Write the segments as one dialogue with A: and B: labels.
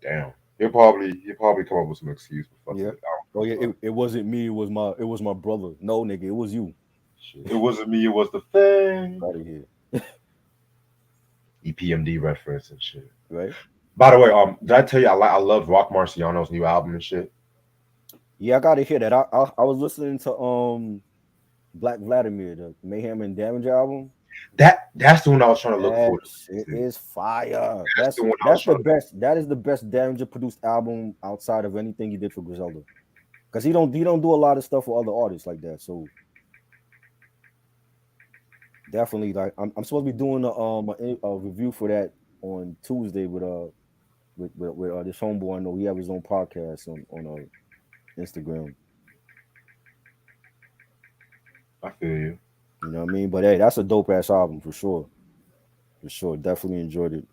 A: Damn. He'll probably come up with some excuse for fucking
B: Yeah.
A: his album
B: Oh yeah,
A: comes out.
B: it wasn't me. It was my brother. No, nigga, it was you.
A: Shit. It wasn't me. It was the thing.
B: Out of here,
A: EPMD reference and shit.
B: right?
A: By the way, did I tell you I love Rock Marciano's new album and shit?
B: Yeah, I gotta hear that. I was listening to Black Vladimir, the Mayhem and Damage album.
A: That's the one I was trying to look
B: That
A: for.
B: shit is fire.
A: That's the one I was
B: That's the
A: trying to.
B: best. That is the best Damager produced album outside of anything he did for Griselda. Because he don't do a lot of stuff for other artists like that. So definitely, like I'm supposed to be doing a review for that on Tuesday with this homeboy. I know he have his own podcast on Instagram.
A: I feel you.
B: You know what I mean? But hey, that's a dope ass album for sure. For sure, definitely enjoyed it.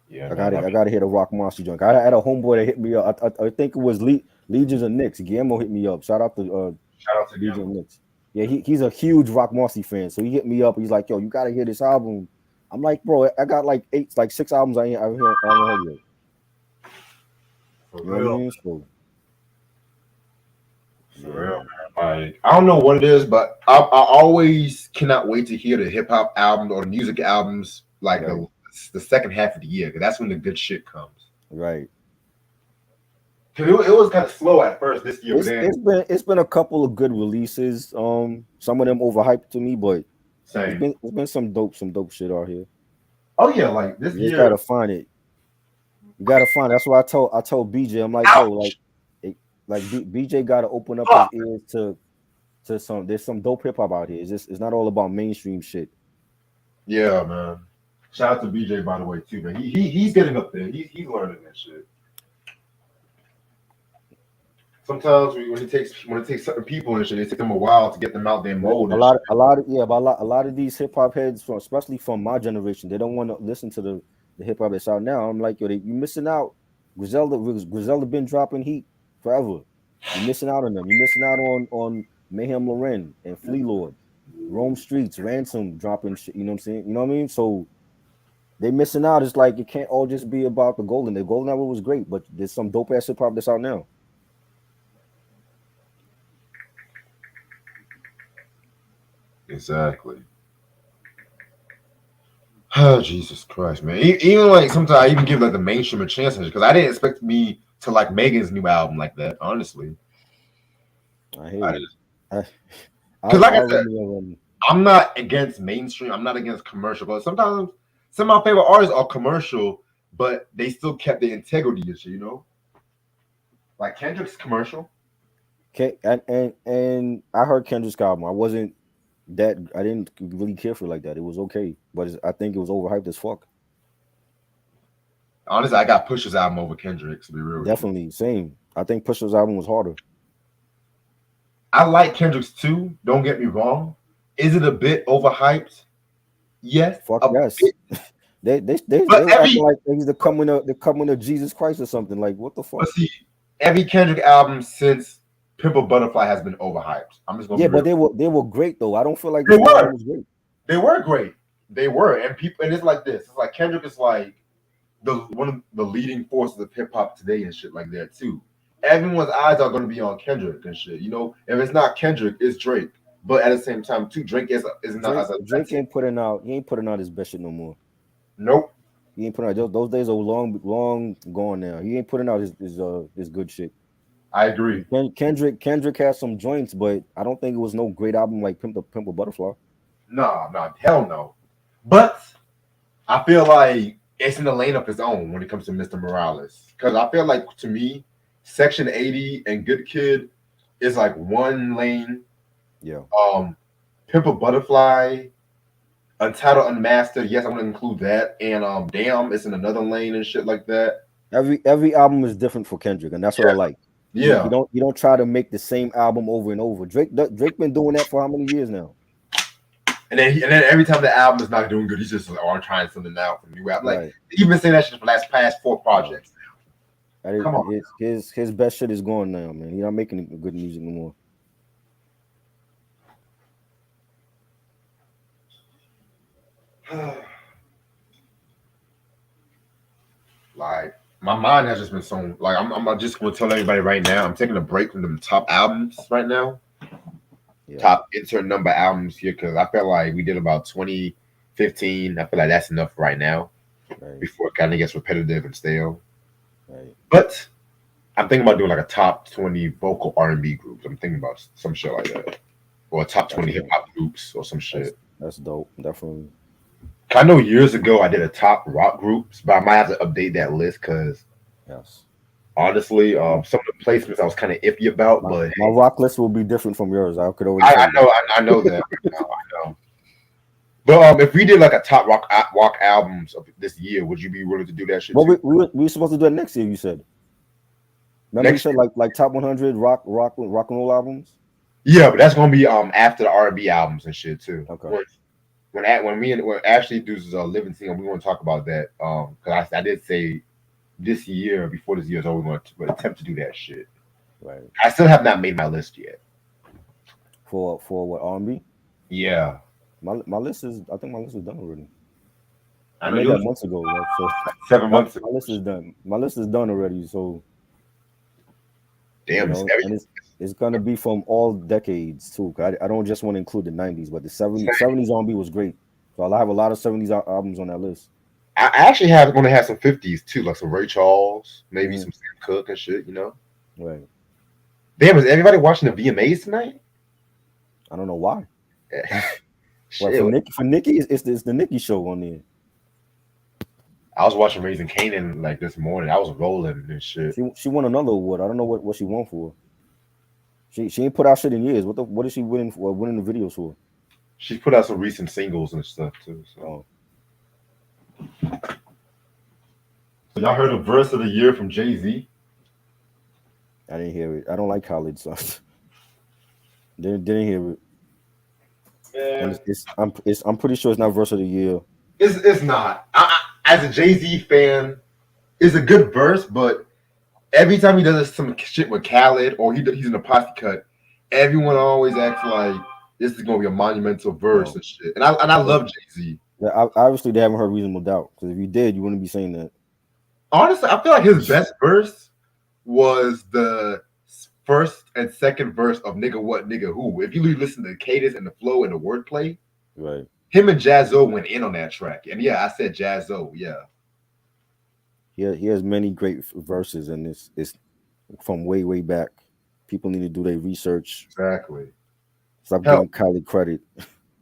A: Yeah,
B: I
A: man.
B: got I got to hit a Rock Monster joint. I had a homeboy that hit me up. I think it was Legions of Knicks. Guillermo hit me up. Shout out to
A: Shout out to
B: Legion of
A: him.
B: Knicks. Yeah, he's a huge Rock Marcy fan. So he hit me up. He's like, "Yo, you got to hear this album." I'm like, "Bro, I got like six albums I haven't heard yet."
A: For
B: You know what I
A: real.
B: mean? So
A: For
B: yeah,
A: real,
B: man.
A: man. Like I don't know what it is, but I always cannot wait to hear the hip hop albums or the music albums like
B: Right,
A: the second half of the year, because that's when the good shit comes.
B: right.
A: Cause it was kind of slow at first this year, but then
B: It's been a couple of good releases. Some of them overhyped to me, but
A: same.
B: it's been some dope shit out here.
A: Oh yeah, like this
B: You just
A: year.
B: gotta find it. You gotta find. That's why I told BJ. I'm like, yo,
A: Ouch.
B: BJ got to open up his
A: Fuck.
B: ears to some. There's some dope hip hop out here. It's not all about mainstream shit.
A: Yeah, man. Shout out to BJ, by the way, too, man. He's getting up there. He's learning that shit. Sometimes when it takes certain people and shit, it takes them a while to get them out their
B: But
A: mold and shit.
B: a lot of these hip hop heads, especially from my generation, they don't want to listen to the hip hop that's out now. I'm like, yo, you missing out. Griselda been dropping heat forever. You're missing out on them. You're missing out on Mayhem Loren and Flea Lord, Rome Streets, Ransom dropping shit. You know what I'm saying? You know what I mean? So they missing out. It's like it can't all just be about the golden. The golden hour was great, but there's some dope ass hip hop that's out now.
A: Exactly. Oh, Jesus Christ, man. Even like sometimes I even give like the mainstream a chance because I didn't expect me to like Megan's new album like that, honestly.
B: I hear
A: I
B: you.
A: just
B: I
A: because like
B: I
A: I said,
B: already
A: I'm not against mainstream. I'm not against commercial, but sometimes some of my favorite artists are commercial, but they still kept the integrity and shit, you know? Like Kendrick's commercial.
B: and I heard Kendrick's album. I didn't really care for it like that. It was okay, but I think it was overhyped as fuck.
A: Honestly, I got Pusha's album over Kendrick's, to be real with you.
B: Definitely, same. I think Pusha's album was harder.
A: I like Kendrick's too, don't get me wrong. Is it a bit overhyped? Yes,
B: Fuck
A: a
B: yes.
A: bit.
B: They
A: But
B: was acting like he's the coming of Jesus Christ or something. Like what the fuck?
A: see, every Kendrick album since Pimple Butterfly has been overhyped. I'm just gonna
B: Yeah,
A: be
B: but
A: real.
B: they were great though. I don't feel like
A: They
B: this new
A: were.
B: album was great.
A: They were great. They were. And people and it's like this. It's like Kendrick is like the one of the leading forces of hip hop today and shit like that too. Everyone's eyes are gonna be on Kendrick and shit. You know, if it's not Kendrick, it's Drake. But at the same time, too, Drake is not
B: Drake
A: as
B: Drake
A: authentic.
B: ain't putting out. He ain't putting out his best shit no more.
A: Nope.
B: He ain't putting out those days are long gone now. He ain't putting out his good shit.
A: I agree.
B: Kendrick has some joints, but I don't think it was no great album like Pimp a Butterfly.
A: Nah, nah, hell no. But I feel like it's in the lane of his own when it comes to Mr. Morales. Because I feel like to me, Section 80 and Good Kid is like one lane.
B: Yeah.
A: Um, Pimp a Butterfly, Untitled Unmastered, yes, I want to include that. And Damn, it's in another lane and shit like that.
B: Every album is different for Kendrick, and that's what I
A: Yeah,
B: like. He
A: yeah.
B: don't try to make the same album over and over. Drake been doing that for how many years now?
A: And then every time the album is not doing good, he's just like, oh, I'm trying something out from new album. Like
B: Right.
A: he's been saying that shit for the last past four
B: No.
A: projects.
B: That
A: Come on.
B: is, his best shit is gone now, man. He's not making good music no more.
A: Like my mind has just been so like I'm just gonna tell everybody right now. I'm taking a break from them top albums right now.
B: Yeah.
A: Top insert number albums here because I feel like we did about 2015. I feel like that's enough right now
B: Right.
A: before it kind of gets repetitive and stale.
B: Right.
A: But I'm thinking about doing like a top 20 vocal R&B groups. I'm thinking about some shit like that, or a top 20 hip hop groups or some shit.
B: That's dope. Definitely.
A: I know years ago I did a top rock groups, but I might have to update that list because
B: Yes.
A: honestly, some of the placements I was kind of iffy about. But
B: My rock list will be different from yours. I could already
A: I,
B: tell
A: I know, I know that right now. I know. But if we did like a top rock albums of this year, would you be willing to do that shit
B: Well,
A: too?
B: we were supposed to do it next year. You said. Remember, you
A: Next
B: said like top 100 rock and roll albums.
A: Yeah, but that's gonna be after the R&B albums and shit too.
B: Okay.
A: When Ashley does living single, we want to talk about that. Because I did say this year before this year is over, we're going to attempt to do that shit.
B: Right.
A: I still have not made my list yet.
B: For what R&B?
A: Yeah,
B: My list is. I think my list is done already.
A: I
B: I
A: know
B: made
A: you
B: that months ago. Right? So
A: 7 months
B: my
A: ago.
B: list is done. My list is done already. So
A: Damn,
B: and it's gonna be from all decades too. I don't just want to include the 90s, but the 70s R&B was great. So I'll have a lot of 70s albums on that list.
A: I actually have going to have some 50s too, like some Ray Charles, maybe
B: Mhm.
A: some Sam Cooke and shit. You know.
B: Right.
A: Damn, is everybody watching the VMAs tonight?
B: I don't know why. Well,
A: Shit,
B: for Nikki, it's the Nikki show on there.
A: I was watching Raising Kanan like this morning. I was rolling and shit.
B: She won another award. I don't know what she won for. She ain't put out shit in years. What is she winning for? Winning the videos for?
A: She put out some recent singles and stuff too. So, so y'all heard of Verse of the Year from Jay-Z?
B: I didn't hear it. I don't like college, so didn't hear it. And I'm pretty sure it's not verse of the year.
A: It's not. As a Jay-Z fan, it's a good verse, but every time he does some shit with Khaled or he's in a posse cut, everyone always acts like this is gonna be a monumental verse and shit. And I love Jay-Z.
B: Obviously, they haven't heard Reasonable Doubt, because if you did, you wouldn't be saying that.
A: Honestly, I feel like his best verse was the first and second verse of Nigga What Nigga Who. If you listen to the cadence and the flow and the wordplay,
B: Right.
A: him and Jazzo went in on that track. And yeah, I said Jazzo, yeah.
B: He has many great verses, and it's from way back. People need to do their research.
A: Exactly.
B: Stop giving Kylie credit.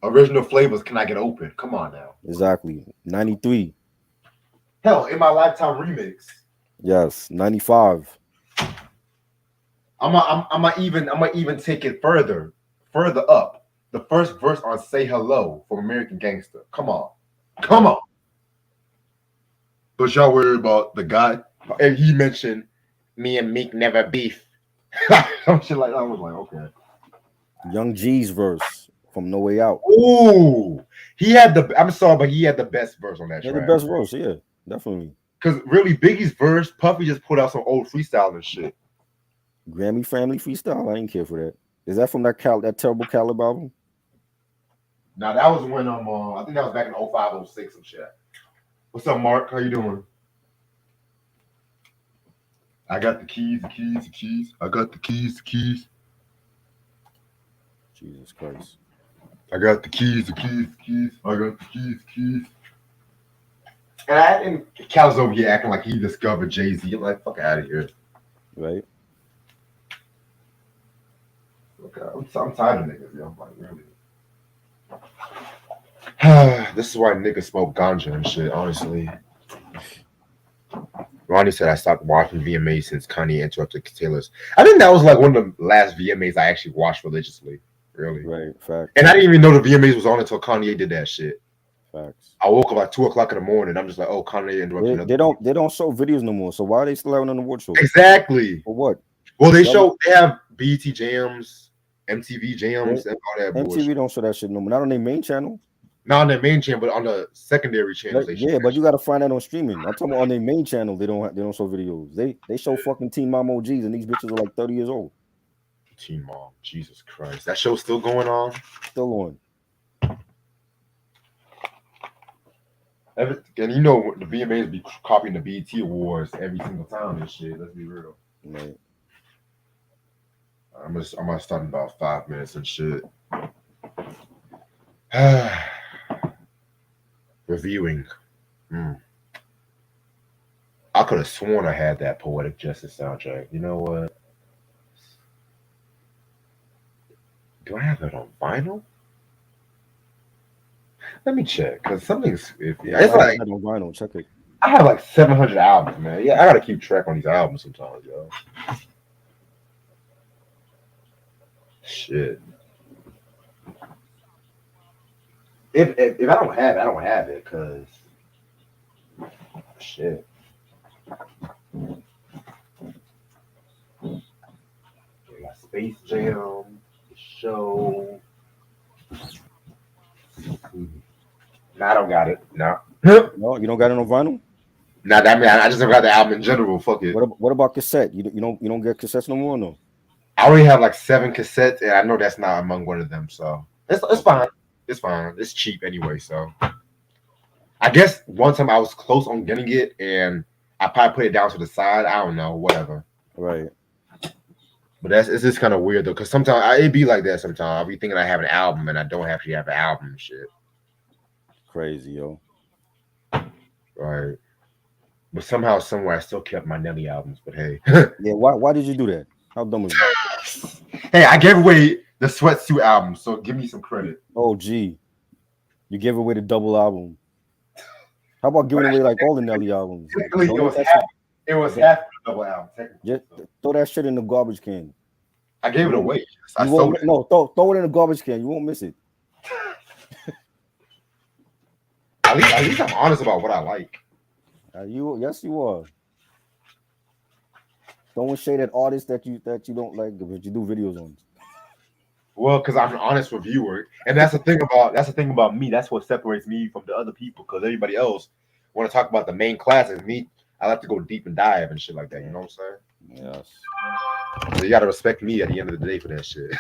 A: Original flavors, Can I Get Open? Come on now.
B: Exactly. 93.
A: Hell, In My Lifetime remix.
B: Yes. 95.
A: I'm even take it further up. The first verse on Say Hello from American Gangster. Come on. But y'all worried about the guy, and he mentioned me and Meek never beef. Some shit like that. I was like, okay.
B: Young G's verse from No Way Out.
A: Ooh, he had the. I'm sorry, but he had the best verse on that track.
B: The best verse, yeah, definitely.
A: Because really, Biggie's verse, Puffy just put out some old freestyle and shit.
B: Grammy Family Freestyle. I didn't care for that. Is that from that terrible Caleb album?
A: Now that was when I think that was back in 05, 06 some shit. What's up, Mark? How you doing? I got the keys. I got the keys.
B: Jesus Christ.
A: I got the keys. I got the keys. And Cal's over here acting like he discovered Jay-Z. I'm like, fuck out of here.
B: Right.
A: Okay, I'm tired of niggas, yo. I'm like, really. This is why niggas smoke ganja and shit, honestly. Ronnie said I stopped watching VMAs since Kanye interrupted Taylor's. I think that was like one of the last VMAs I actually watched religiously. Really.
B: Right. Facts.
A: And I didn't even know the VMAs was on until Kanye did that shit.
B: Facts.
A: I woke up like 2:00 in the morning. I'm just like, oh, Kanye interrupted.
B: They don't show videos no more. So why are they still having an award show?
A: Exactly.
B: For what?
A: Well, they have BET Jams, MTV Jams, and all that
B: MTV
A: bullshit.
B: don't show that shit no more. Not on their main channel.
A: Not on their main channel, but on the secondary channels.
B: But you got to find that on streaming. I'm talking about on their main channel. They don't show videos. They show fucking Teen Mom OGs, and these bitches are like 30 years old.
A: Teen Mom, Jesus Christ, that show's still going on.
B: Still on.
A: And you know the VMAs be copying the BET Awards every single time and shit. Let's be real.
B: Right.
A: I'm gonna start in about 5 minutes and shit. Reviewing. Hmm. I could have sworn I had that Poetic Justice soundtrack. You know what? Do I have it on vinyl? Let me check, cause something's iffy.
B: Yeah, you
A: It's
B: might have
A: like
B: that on vinyl. Check it.
A: I have like 700 albums, man. Yeah, I gotta keep track on these albums sometimes, yo. Shit. If I don't have it, I don't have it, cause shit. We got Space Jam, the show. Nah, I don't got it. No.
B: No, you don't got it on vinyl.
A: Nah, I mean, I just don't got the album in general. Fuck it.
B: What about cassette? You don't get cassettes no more, no.
A: I already have like 7 cassettes, and I know that's not among one of them. So it's
B: Okay.
A: fine. It's fine. It's cheap anyway. So I guess one time I was close on getting it, and I probably put it down to the side. I don't know, whatever.
B: Right.
A: But it's just kind of weird though, because sometimes it be like that. Sometimes I'll be thinking I have an album, and I don't actually have an album and shit.
B: Crazy, yo.
A: Right. But somehow, somewhere, I still kept my Nelly albums. But hey,
B: Yeah. Why did you do that? How dumb was you?
A: hey, I gave away the Sweatsuit album, so give me some credit.
B: Oh, gee, you gave away the double album. How about giving away like all the Nelly albums? Like,
A: Technically,
B: donate that shit.
A: it was
B: Don't-
A: half of the double album. Technically,
B: Just
A: so.
B: throw that shit in the garbage can.
A: I gave
B: You
A: it
B: won't,
A: away. I
B: you
A: sold
B: won't
A: it.
B: no throw it in the garbage can. You won't miss it.
A: At least I'm honest about what I like.
B: Yes you are. Don't shade at artists that you don't like, but you do videos on.
A: Well, because I'm an honest reviewer, and that's the thing about me. That's what separates me from the other people. Because everybody else want to talk about the main classics. Me, I like to go deep and dive and shit like that. You know what I'm saying?
B: Yes.
A: So you gotta respect me at the end of the day for that shit.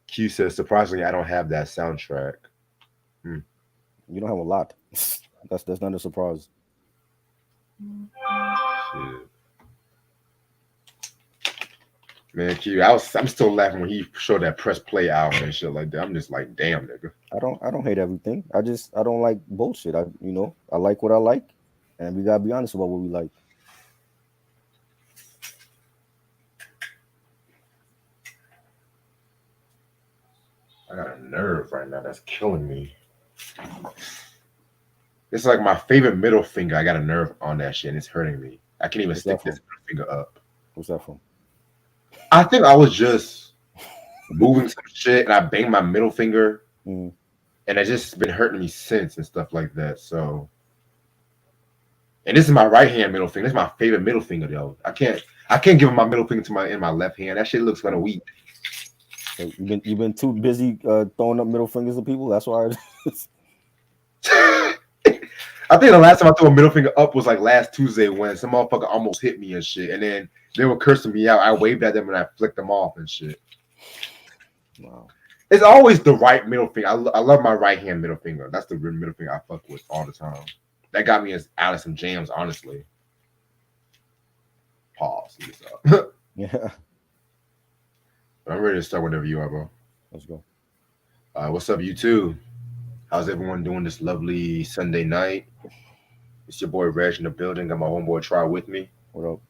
A: Q says, surprisingly, I don't have that soundtrack. Hmm.
B: You don't have a lot. That's not a surprise.
A: Shit. Man, Q, I'm still laughing when he showed that press play album and shit like that. I'm just like, damn, nigga.
B: I don't hate everything. I don't like bullshit. I like what I like, and we gotta be honest about what we like.
A: I got a nerve right now that's killing me. It's like my favorite middle finger. I got a nerve on that shit, and it's hurting me. I can't even
B: What's
A: stick
B: that
A: this
B: from?
A: middle finger up.
B: What's that from?
A: I think I was just moving some shit, and I banged my middle finger,
B: Mm.
A: and it's just been hurting me since and stuff like that. So, and this is my right hand middle finger. This is my favorite middle finger, though. I can't give my middle finger to my left hand. That shit looks kind of weak.
B: So you've been too busy throwing up middle fingers to people. That's why.
A: I think the last time I threw a middle finger up was like last Tuesday when some motherfucker almost hit me and shit, and then they were cursing me out. I waved at them and I flicked them off and shit.
B: Wow.
A: It's always the right middle finger. I love my right hand middle finger. That's the real middle finger I fuck with all the time. That got me out of some jams, honestly. Pause.
B: Yeah.
A: I'm ready to start whenever you are, bro.
B: Let's go.
A: What's up, you two? How's everyone doing this lovely Sunday night? It's your boy Reg in the building. Got my homeboy Try with me.
B: What up?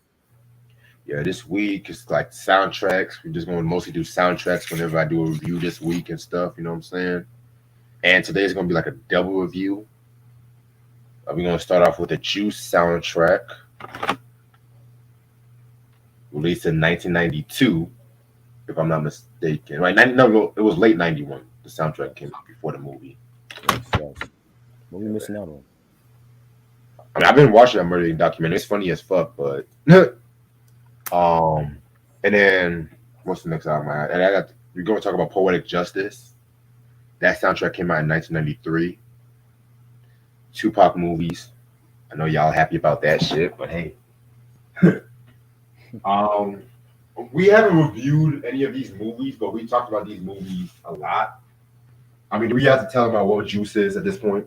A: Yeah, this week it's like soundtracks. We're just going to mostly do soundtracks whenever I do a review this week and stuff. You know what I'm saying? And today's going to be like a double review. We're going to start off with the Juice soundtrack, released in 1992, if I'm not mistaken. Right? No, it was late 91. The soundtrack came out before the movie.
B: Yes. What are we missing out on?
A: I mean, I've been watching that murdering documentary. It's funny as fuck, but and then what's the next album? We're going to talk about Poetic Justice. That soundtrack came out in 1993. Tupac movies. I know y'all happy about that shit, but hey. We haven't reviewed any of these movies, but we talked about these movies a lot. I mean, do we have to tell them about what Juice is at this point?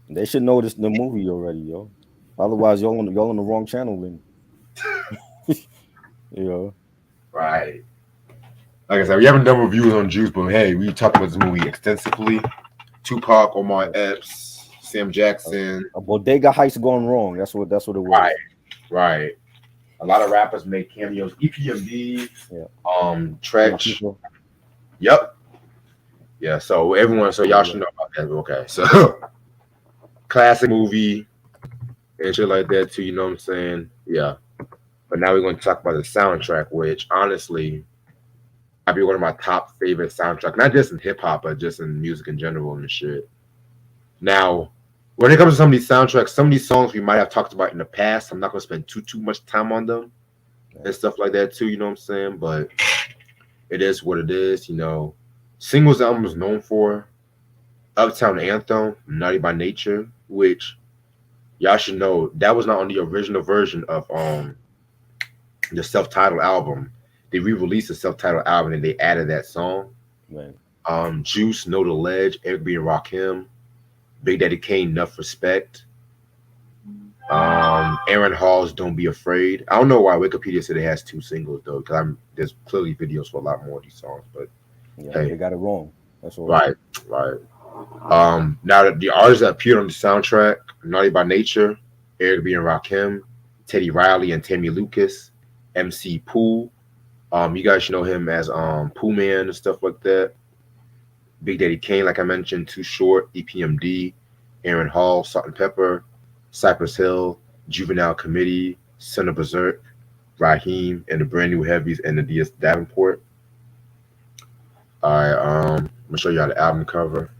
B: They should know this the movie already, yo. Otherwise, y'all on the wrong channel then. You know.
A: Right. Like I said, we haven't done reviews on Juice, but hey, we talked about this movie extensively. Tupac, Omar Epps, Sam Jackson.
B: A bodega heist gone wrong. That's what it was.
A: Right, right. A lot of rappers make cameos. EPMD,
B: Yeah.
A: Tretch.
B: People.
A: Yep. Yeah. So everyone, so y'all should know about that. Okay. So classic movie and shit like that too. You know what I'm saying? Yeah. But now we're going to talk about the soundtrack, which honestly might be one of my top favorite soundtracks, not just in hip hop, but just in music in general and shit. Now, when it comes to some of these soundtracks, some of these songs we might have talked about in the past. I'm not gonna spend too much time on them and stuff like that too. You know what I'm saying? But it is what it is. You know, singles album is known for Uptown Anthem, Naughty by Nature, which y'all should know that was not on the original version of the self-titled album. They re-released the self-titled album and they added that song.
B: Right.
A: Juice, Know the Ledge, Eric B. and Rakim, Big Daddy Kane, Enough Respect. Aaron Hall's Don't Be Afraid. I don't know why Wikipedia said it has 2 singles though, because there's clearly videos for a lot more of these songs, but
B: Yeah,
A: hey.
B: they got it wrong. That's all.
A: Right. Now the artists that appeared on the soundtrack, Naughty by Nature, Eric B. and Rakim, Teddy Riley and Tammy Lucas, MC Pooh. You guys should know him as Pooh Man and stuff like that. Big Daddy Kane, like I mentioned, Too Short, EPMD, Aaron Hall, Salt and Pepper, Cypress Hill, Juvenile Committee, Son of Berserk, Raheem, and the Brand New Heavies, and the DS Davenport. All right, I'm gonna show y'all the album cover.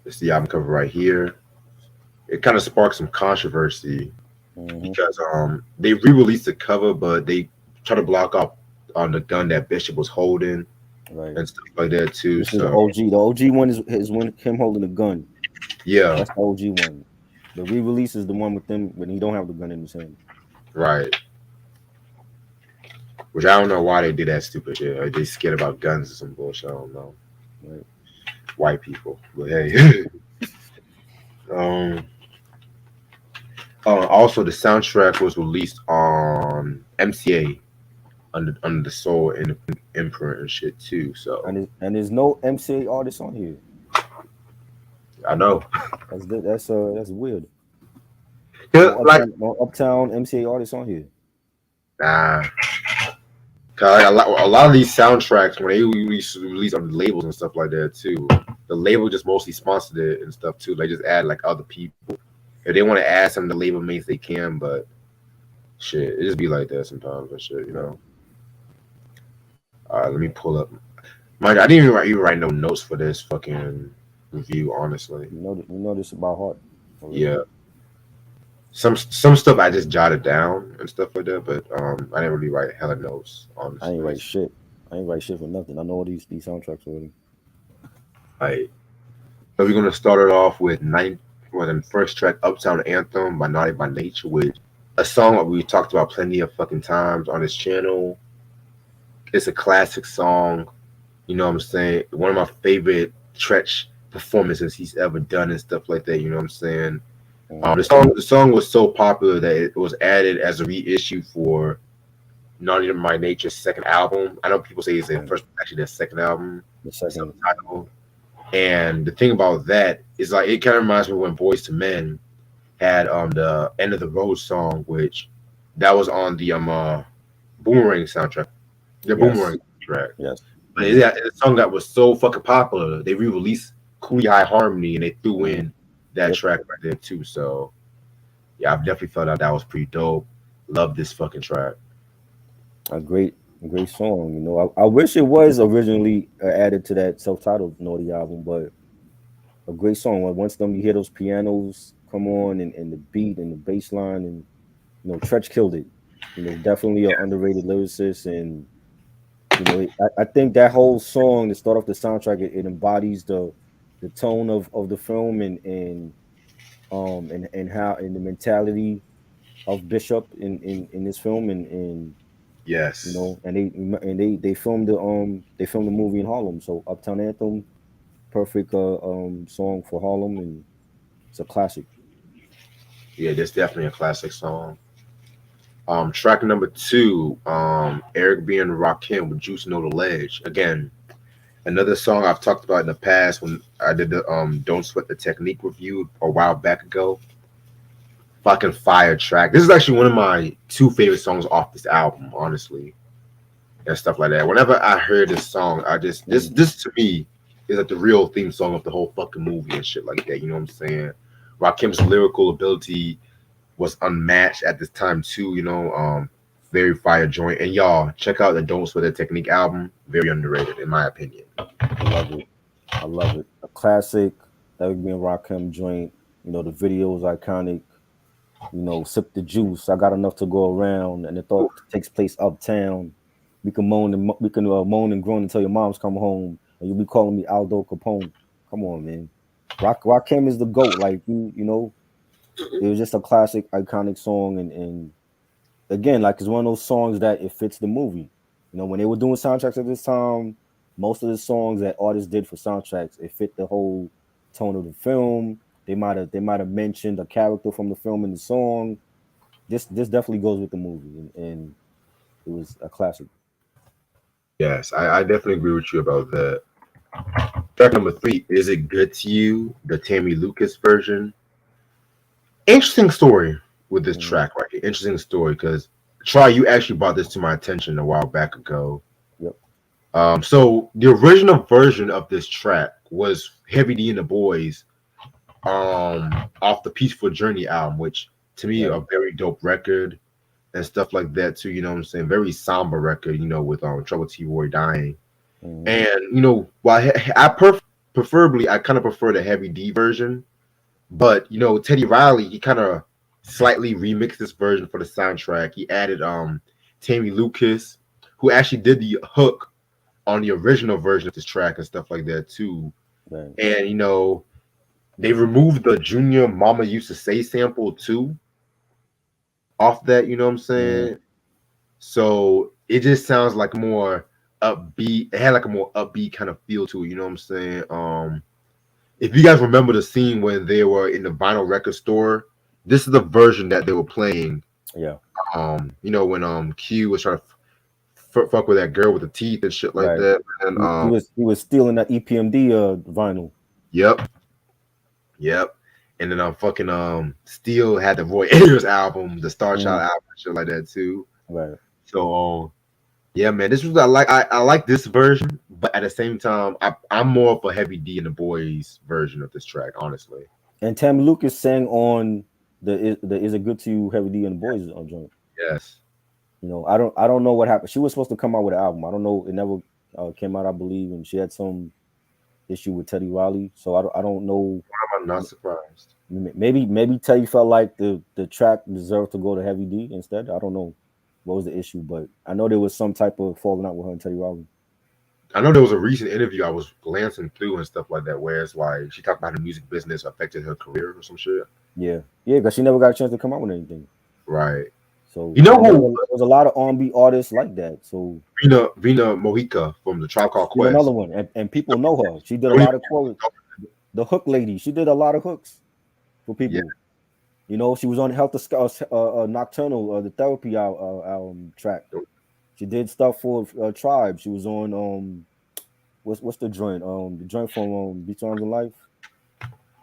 A: It's the album cover right here. It kind of sparked some controversy because they re-released the cover, but they try to block off on the gun that Bishop was holding,
B: right,
A: and stuff like that too.
B: This is the OG. The OG one is when him holding the gun.
A: Yeah,
B: that's the OG one. The re-release is the one with them when he don't have the gun in his hand.
A: Right. Which I don't know why they did that stupid shit. Like they scared about guns or some bullshit. I don't know.
B: Right.
A: White people, but hey. Also, the soundtrack was released on MCA under the Soul imprint and shit too. So
B: and there's no MCA artist on here.
A: I know
B: That's weird.
A: yeah,
B: No Uptown MCA artists on here.
A: Nah. Cause a lot of these soundtracks when they release on the labels and stuff like that too, the label just mostly sponsored it and stuff too. They just add like other people. If they want to add some of the label mates, they can, but shit, it just be like that sometimes and shit, you know. All right, let me pull up. Mind you, I didn't even write no notes for this fucking review, honestly.
B: You know this about heart.
A: Yeah. Some stuff I just jotted down and stuff like that, but I didn't really write hella notes, honestly.
B: I ain't write shit. I ain't write shit for nothing. I know all these soundtracks already.
A: Right. So we're gonna start it off with the first track, Uptown Anthem by Naughty by Nature, which a song that we talked about plenty of fucking times on this channel. It's a classic song. You know what I'm saying? One of my favorite Tretch performances he's ever done and stuff like that. You know what I'm saying? The song was so popular that it was added as a reissue for Naughty by Nature's second album. I know people say it's their first, actually their second album.
B: The second.
A: Subtitle. And the thing about that is like it kind of reminds me when Boyz II Men had the End of the Road song, which that was on the Boomerang soundtrack. The Boomerang track.
B: Yes.
A: But the song that was so fucking popular, they re-released Cooley High Harmony and they threw in that track right there too. So yeah, I've definitely felt that was pretty dope. Love this fucking track.
B: A great song. You know, I wish it was originally added to that self-titled Naughty album, but a great song. Once you hear those pianos come on and the beat and the bass line, and you know, Tretch killed it. You know, definitely an underrated lyricist, and you know, I think that whole song to start off the soundtrack, it embodies the tone of the film and how and the mentality of Bishop in this film and You
A: Yes.
B: know, and they filmed the movie in Harlem. So Uptown Anthem, perfect song for Harlem, and it's a classic.
A: Yeah, that's definitely a classic song. Track number two, Eric B and Rakim with Juice No the Ledge. Again, another song I've talked about in the past when I did the Don't Sweat the Technique review a while back ago. Fucking fire track. This is actually one of my two favorite songs off this album, honestly. And stuff like that. Whenever I heard this song, I just
B: Mhm.
A: this to me is like the real theme song of the whole fucking movie and shit like that. You know what I'm saying? Rakim's lyrical ability was unmatched at this time too. Very fire joint. And y'all check out the Don't Sweat the Technique album. Very underrated in my opinion.
B: I love it. I love it. A classic. That would be a Rakim joint. You know, the video is iconic. You know, sip the juice. I got enough to go around, and the thought takes place uptown. We can moan and groan until your mom's come home, and you'll be calling me Aldo Capone. Come on, man. Rakim is the goat. Like you know, it was just a classic, iconic song, and again, like it's one of those songs that it fits the movie. You know, when they were doing soundtracks at this time, most of the songs that artists did for soundtracks, it fit the whole tone of the film. They might have mentioned a character from the film in the song. This definitely goes with the movie, and it was a classic.
A: Yes, I definitely agree with you about that. Track number three, Is It Good to You? The Tammy Lucas version. Interesting story with this
B: Mhm.
A: track right here. Interesting story because Try, you actually brought this to my attention a while back ago.
B: Yep.
A: So the original version of this track was Heavy D and the Boys off the Peaceful Journey album, which to me
B: Right.
A: a very dope record and stuff like that too. You know what I'm saying? Very somber record. With Trouble T Roy dying,
B: Hmm.
A: and while preferably I kind of prefer the Heavy D version, but Teddy Riley he kind of slightly remixed this version for the soundtrack. He added Tammy Lucas, who actually did the hook on the original version of this track and stuff like that too.
B: Right.
A: And they removed the Junior Mama Used to Say sample too off that. You know what I'm
B: Hmm.
A: saying? So it just sounds like more upbeat. It had like a more upbeat kind of feel to it. You know what I'm saying? If you guys remember the scene when they were in the vinyl record store, this is the version that they were playing.
B: Yeah.
A: When Q was trying to fuck with that girl with the teeth and shit like
B: Right.
A: that. And
B: He was stealing that EPMD vinyl.
A: yep, yep. And then fucking Steel had the Roy Ayers album, the Star Child
B: Hmm.
A: album, and shit like that too.
B: Right.
A: So yeah, man, this was I like this version, but at the same time, I'm more of a Heavy D and the Boys version of this track, honestly.
B: And Tammy Lucas sang on the Is It Good to You Heavy D and the Boys joint.
A: Yes.
B: You know, I don't know what happened. She was supposed to come out with an album. I don't know. It never came out, I believe, and she had some issue with Teddy Riley. So I don't know.
A: I'm not surprised.
B: Maybe Teddy felt like the track deserved to go to Heavy D instead. I don't know what was the issue, but I know there was some type of falling out with her and Teddy Riley.
A: I know there was a recent interview I was glancing through and stuff like that, where it's like she talked about how the music business affected her career or some shit.
B: Yeah, yeah, because she never got a chance to come out with anything.
A: Right.
B: So
A: You know
B: and
A: who?
B: there was a lot of R&B artists like that. So
A: Vina Mojica from the Tribe Called
B: she's another
A: Quest.
B: one, and people know her. She did a
A: Don't even
B: lot of
A: get me
B: chorus. The hook lady. She did a lot of hooks for
A: Yeah,
B: people. You know, she was on Helter Nocturnal, the therapy album track. She did stuff for Tribe. She was on what's the joint from Beats Arms and Life.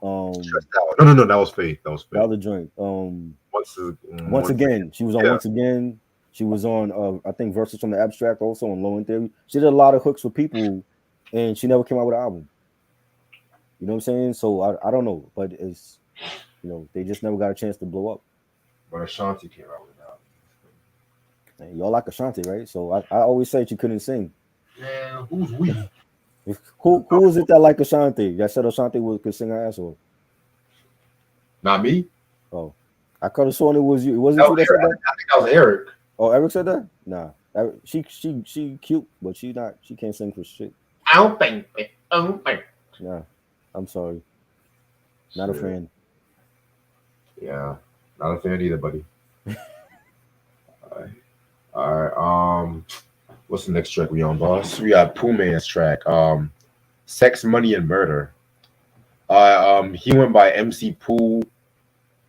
B: Um,
A: stressed out. No, no, no. That was Faith. That was
B: the
A: Faith.
B: other joint.
A: Once
B: Once
A: again.
B: again, she was on
A: Yeah.
B: Once Again. She was on I think Verses from the Abstract also on Low End Theory. She did a lot of hooks for people, and she never came out with an album. You know what I'm saying? So I don't know, but it's they just never got a chance to blow up.
A: But Ashanti came out with that.
B: And y'all like Ashanti, right? So I always said she couldn't sing.
A: Man, who's we?
B: Who is it that like Ashanti? That said Ashanti could sing her ass off.
A: Not me.
B: Oh, I could have sworn it was you. It
A: That
B: wasn't you
A: was
B: that said
A: Eric.
B: that.
A: I think that was Eric.
B: Oh, Eric said that. Nah, she cute, but she not. She can't sing for shit.
A: I don't think. I don't think.
B: Nah, I'm sorry, not a
A: Shit.
B: fan.
A: Yeah. Not a fan either, buddy. Alright. All right. What's the next track we on, boss? We got Pooh Man's track. Sex, Money, and Murder. He went by MC Pooh.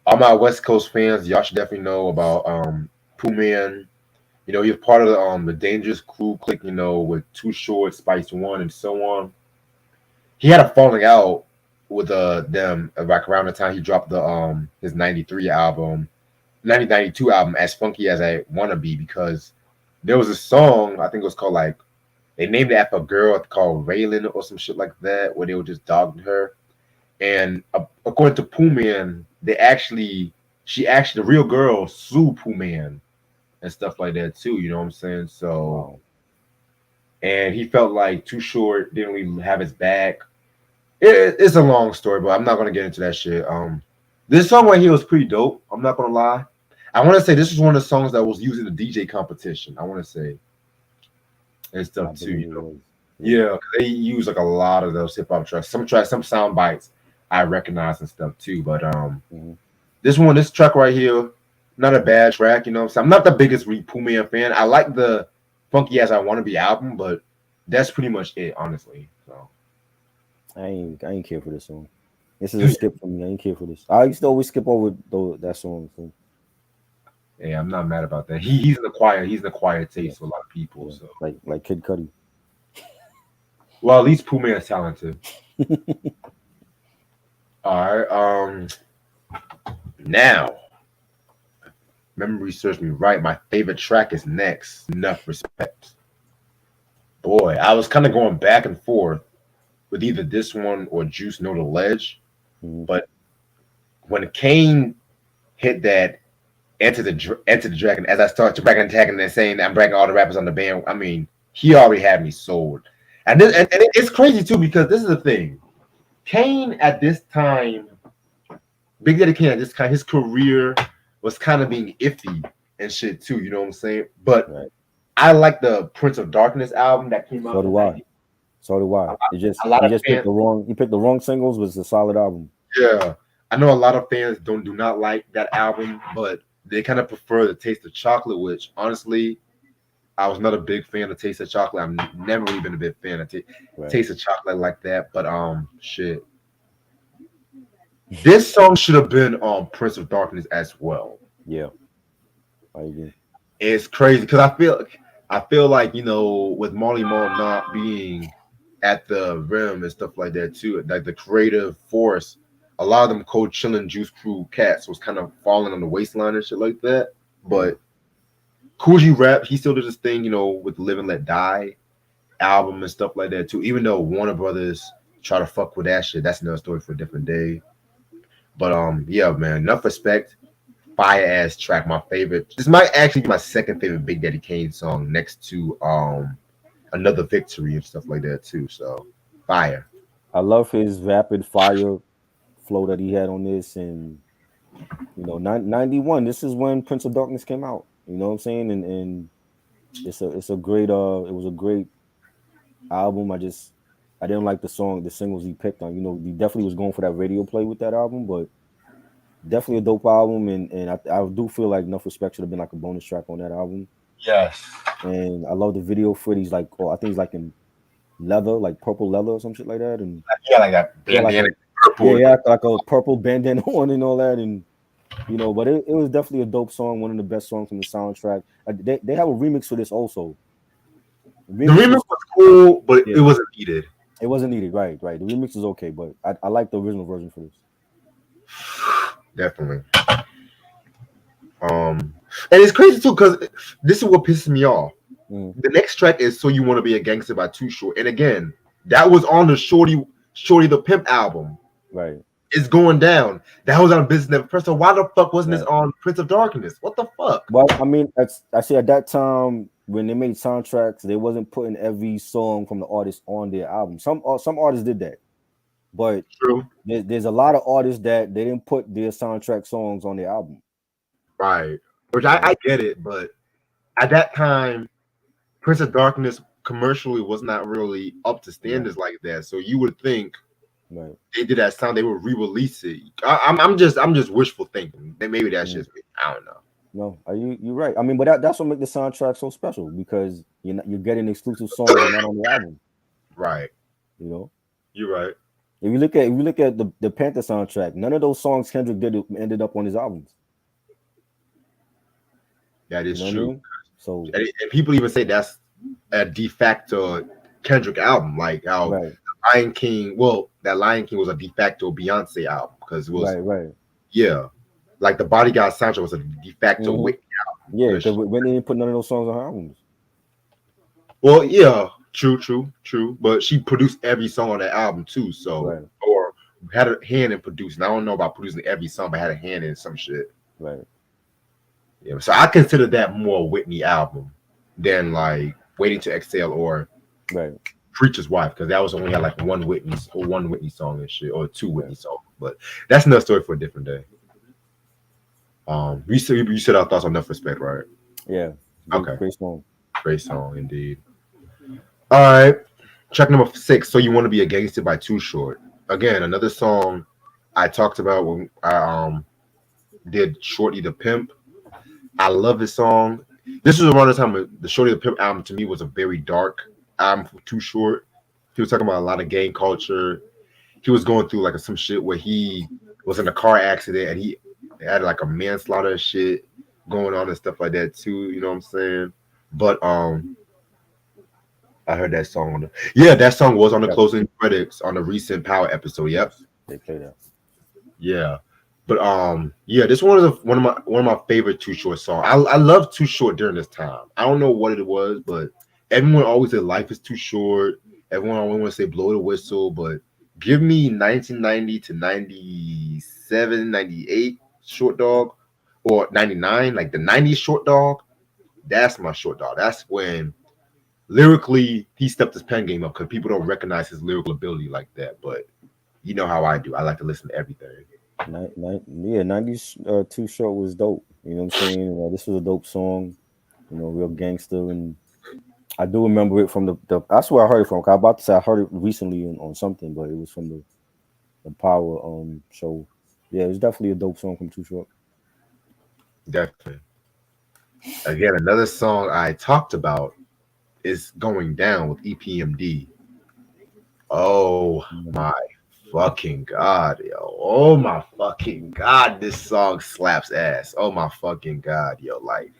A: All my West Coast fans, y'all should definitely know about Pooh Man. You know, he was part of the Dangerous Crew clique, you know, with Too Short, Spice One, and so on. He had a falling out with them like around the time he dropped the his 93 album, 1992 album, As Funky as I Wanna Be, because there was a song, I think it was called like they named it after a girl called Raylan or some shit like that, where they were just dogging her. And according to Pooh Man, the real girl sued Pooh Man and stuff like that too. You know what I'm saying? So,
B: Wow.
A: and he felt like Too Short didn't really have his back. It's a long story, but I'm not gonna get into that shit. This song right here was pretty dope. I'm not gonna lie. I want to say this was one of the songs that was used in the DJ competition. I want to say and
B: I
A: stuff too.
B: believe
A: You
B: it
A: know,
B: was. Yeah.
A: yeah, 'cause they use like a lot of those hip hop tracks, some sound bites I recognize and stuff too. But
B: Hmm.
A: this track right here, not a bad track. You know, what I'm saying I'm not the biggest Pooh Man fan. I like the Funky as I Want to Be album, but that's pretty much it, honestly. So
B: I ain't care for this song. This is a skip for me. I ain't care for this. I used to always skip over that song. So,
A: yeah, I'm not mad about that. He's an acquired
B: yeah,
A: taste for a lot of people.
B: yeah.
A: So
B: Like Kid Cudi.
A: well, at least Pooh Man is talented. All right. Now memory serves me right. My favorite track is next. Enough respect. Boy, I was kind of going back and forth with either this one or Juice Know the Ledge.
B: Mhm.
A: But when Kane hit that Enter the Dragon, as I started to bragging and tagging and saying I'm bragging all the rappers on the band, I mean, he already had me sold. And it's crazy too because this is the thing. Kane at this time, Big Daddy Kane at this time, his career was kind of being iffy and shit too. You know what I'm saying? But
B: Right.
A: I like the Prince of Darkness album that came
B: So
A: out in
B: do I.
A: '90.
B: So do I.
A: A lot
B: He
A: of
B: just picked
A: fans,
B: the wrong. He picked the wrong singles. Was a solid album.
A: yeah, I know a lot of fans do not like that album, but they kind of prefer the Taste of Chocolate, which honestly, I was not a big fan of Taste of Chocolate. I've never really been a big fan of
B: Right.
A: Taste of Chocolate like that. But shit, this song should have been on Prince of Darkness as well.
B: Yeah. I agree.
A: It's crazy because I feel like you know with Marley Marl not being at the rim and stuff like that too, like the creative force, a lot of them cold chilling Juice Crew cats was kind of falling on the waistline and shit like that.
B: Yeah.
A: But Coogee Rap, he still did his thing, you know, with Live and Let Die album and stuff like that too. Even though Warner Brothers try to fuck with that shit, that's another story for a different day. But yeah, man, enough respect. Fire ass track, my favorite. This might actually be my second favorite Big Daddy Kane song, next to Another Victory and stuff like that too. So fire.
B: I love his rapid fire flow that he had on this, and 91. This is when Prince of Darkness came out. You know what I'm saying? And it's a great it was a great album. I didn't like the singles he picked on. He definitely was going for that radio play with that album, but definitely a dope album. And I do feel like Enough Respect should have been like a bonus track on that album.
A: Yes.
B: And I love the video for it. He's like, I think he's like in leather, like purple leather or some shit like that. And
A: Yeah, like that
B: yeah, like
A: bandana
B: a
A: purple.
B: like a purple bandana on and all that. And but it was definitely a dope song, one of the best songs from the soundtrack. They have a remix for this also. The
A: The
B: remix
A: remix
B: was
A: was cool, but
B: yeah,
A: it wasn't needed.
B: it wasn't needed, right? The remix is okay, but I like the original version for this.
A: Definitely. Um, and it's crazy too because this is what pisses me off.
B: Mm,
A: The next track is "So You Want to Be a Gangster" by Too Short, and again, that was on the Shorty the Pimp album.
B: right,
A: It's going down. That was on Business Never Personal. Why the fuck wasn't this
B: right.
A: on Prince of Darkness? What the fuck?
B: Well, I mean, I see at that time when they made soundtracks, they wasn't putting every song from the artist on their album. Some artists did that, but
A: True.
B: there's a lot of artists that they didn't put their soundtrack songs on their album.
A: Right. Which
B: You know,
A: I get it, but at that time, Prince of Darkness commercially was not really up to
B: right,
A: standards like that. So you would think
B: right.
A: they did that sound, they would re-release it. I'm just wishful thinking. That maybe that's
B: Mhm.
A: just me. I don't know.
B: No, you're right. I mean, but that's what make the soundtrack so special because you're getting exclusive songs that are not on the album.
A: Right.
B: You know,
A: You're right.
B: if you look at the Panther soundtrack, none of those songs Kendrick did ended up on his albums.
A: That
B: You
A: is
B: know what I
A: true.
B: mean? So
A: And people even say that's a de facto Kendrick album, like how
B: right,
A: Lion King. Well, that Lion King was a de facto Beyonce album because it was,
B: right.
A: yeah, like the Bodyguard soundtrack was a de facto
B: Hmm.
A: Whitney album.
B: Yeah, because
A: 'Cause
B: Whitney didn't put none of those songs on her albums.
A: well, yeah, true. But she produced every song on that album too, so
B: Right,
A: or had a hand in producing. I don't know about producing every song, but had a hand in some shit.
B: right,
A: Yeah, so I consider that more Whitney album than like Waiting to Exhale or
B: right.
A: Preacher's Wife, because that was only had like one Whitney song and shit, or two
B: Yeah,
A: Whitney songs. But that's another story for a different day. You said our thoughts on Enough Respect, right?
B: yeah.
A: Okay,
B: Great song.
A: great song indeed. All right, track number 6. So You Want to Be a Gangster by Too Short. Again, another song I talked about when I did Shorty the Pimp. I love this song. This was around the time the Shorty the Pimp album to me was a very dark album for Too Short. He was talking about a lot of gang culture. He was going through like some shit where he was in a car accident and he had like a manslaughter shit going on and stuff like that too. You know what I'm saying? But I heard that song yeah, that song was on the
B: Yep.
A: closing credits on the recent Power episode. Yep.
B: Yes, they play that.
A: Yeah. But yeah, this one of my favorite Too Short songs. I love Too Short during this time. I don't know what it was, but everyone always said life is too short. Everyone always want to say blow the whistle, but give me 1990 to 97, 98 Short Dog or 99, like the 90s Short Dog. That's my Short Dog. That's when lyrically he stepped his pen game up because people don't recognize his lyrical ability like that. But you know how I do. I like to listen to everything.
B: Yeah, 90s Too Short was dope. You know what I'm saying? This was a dope song. Real gangster, and I do remember it from the that's where I heard it from. 'Cause I was about to say I heard it recently on something, but it was from the Power show. Yeah, it's definitely a dope song from Too Short.
A: Definitely. Again, another song I talked about is Going Down with EPMD. Oh
B: Mhm.
A: my fucking god, yo. Oh my fucking god, this song slaps ass. Oh my fucking god, yo. Like,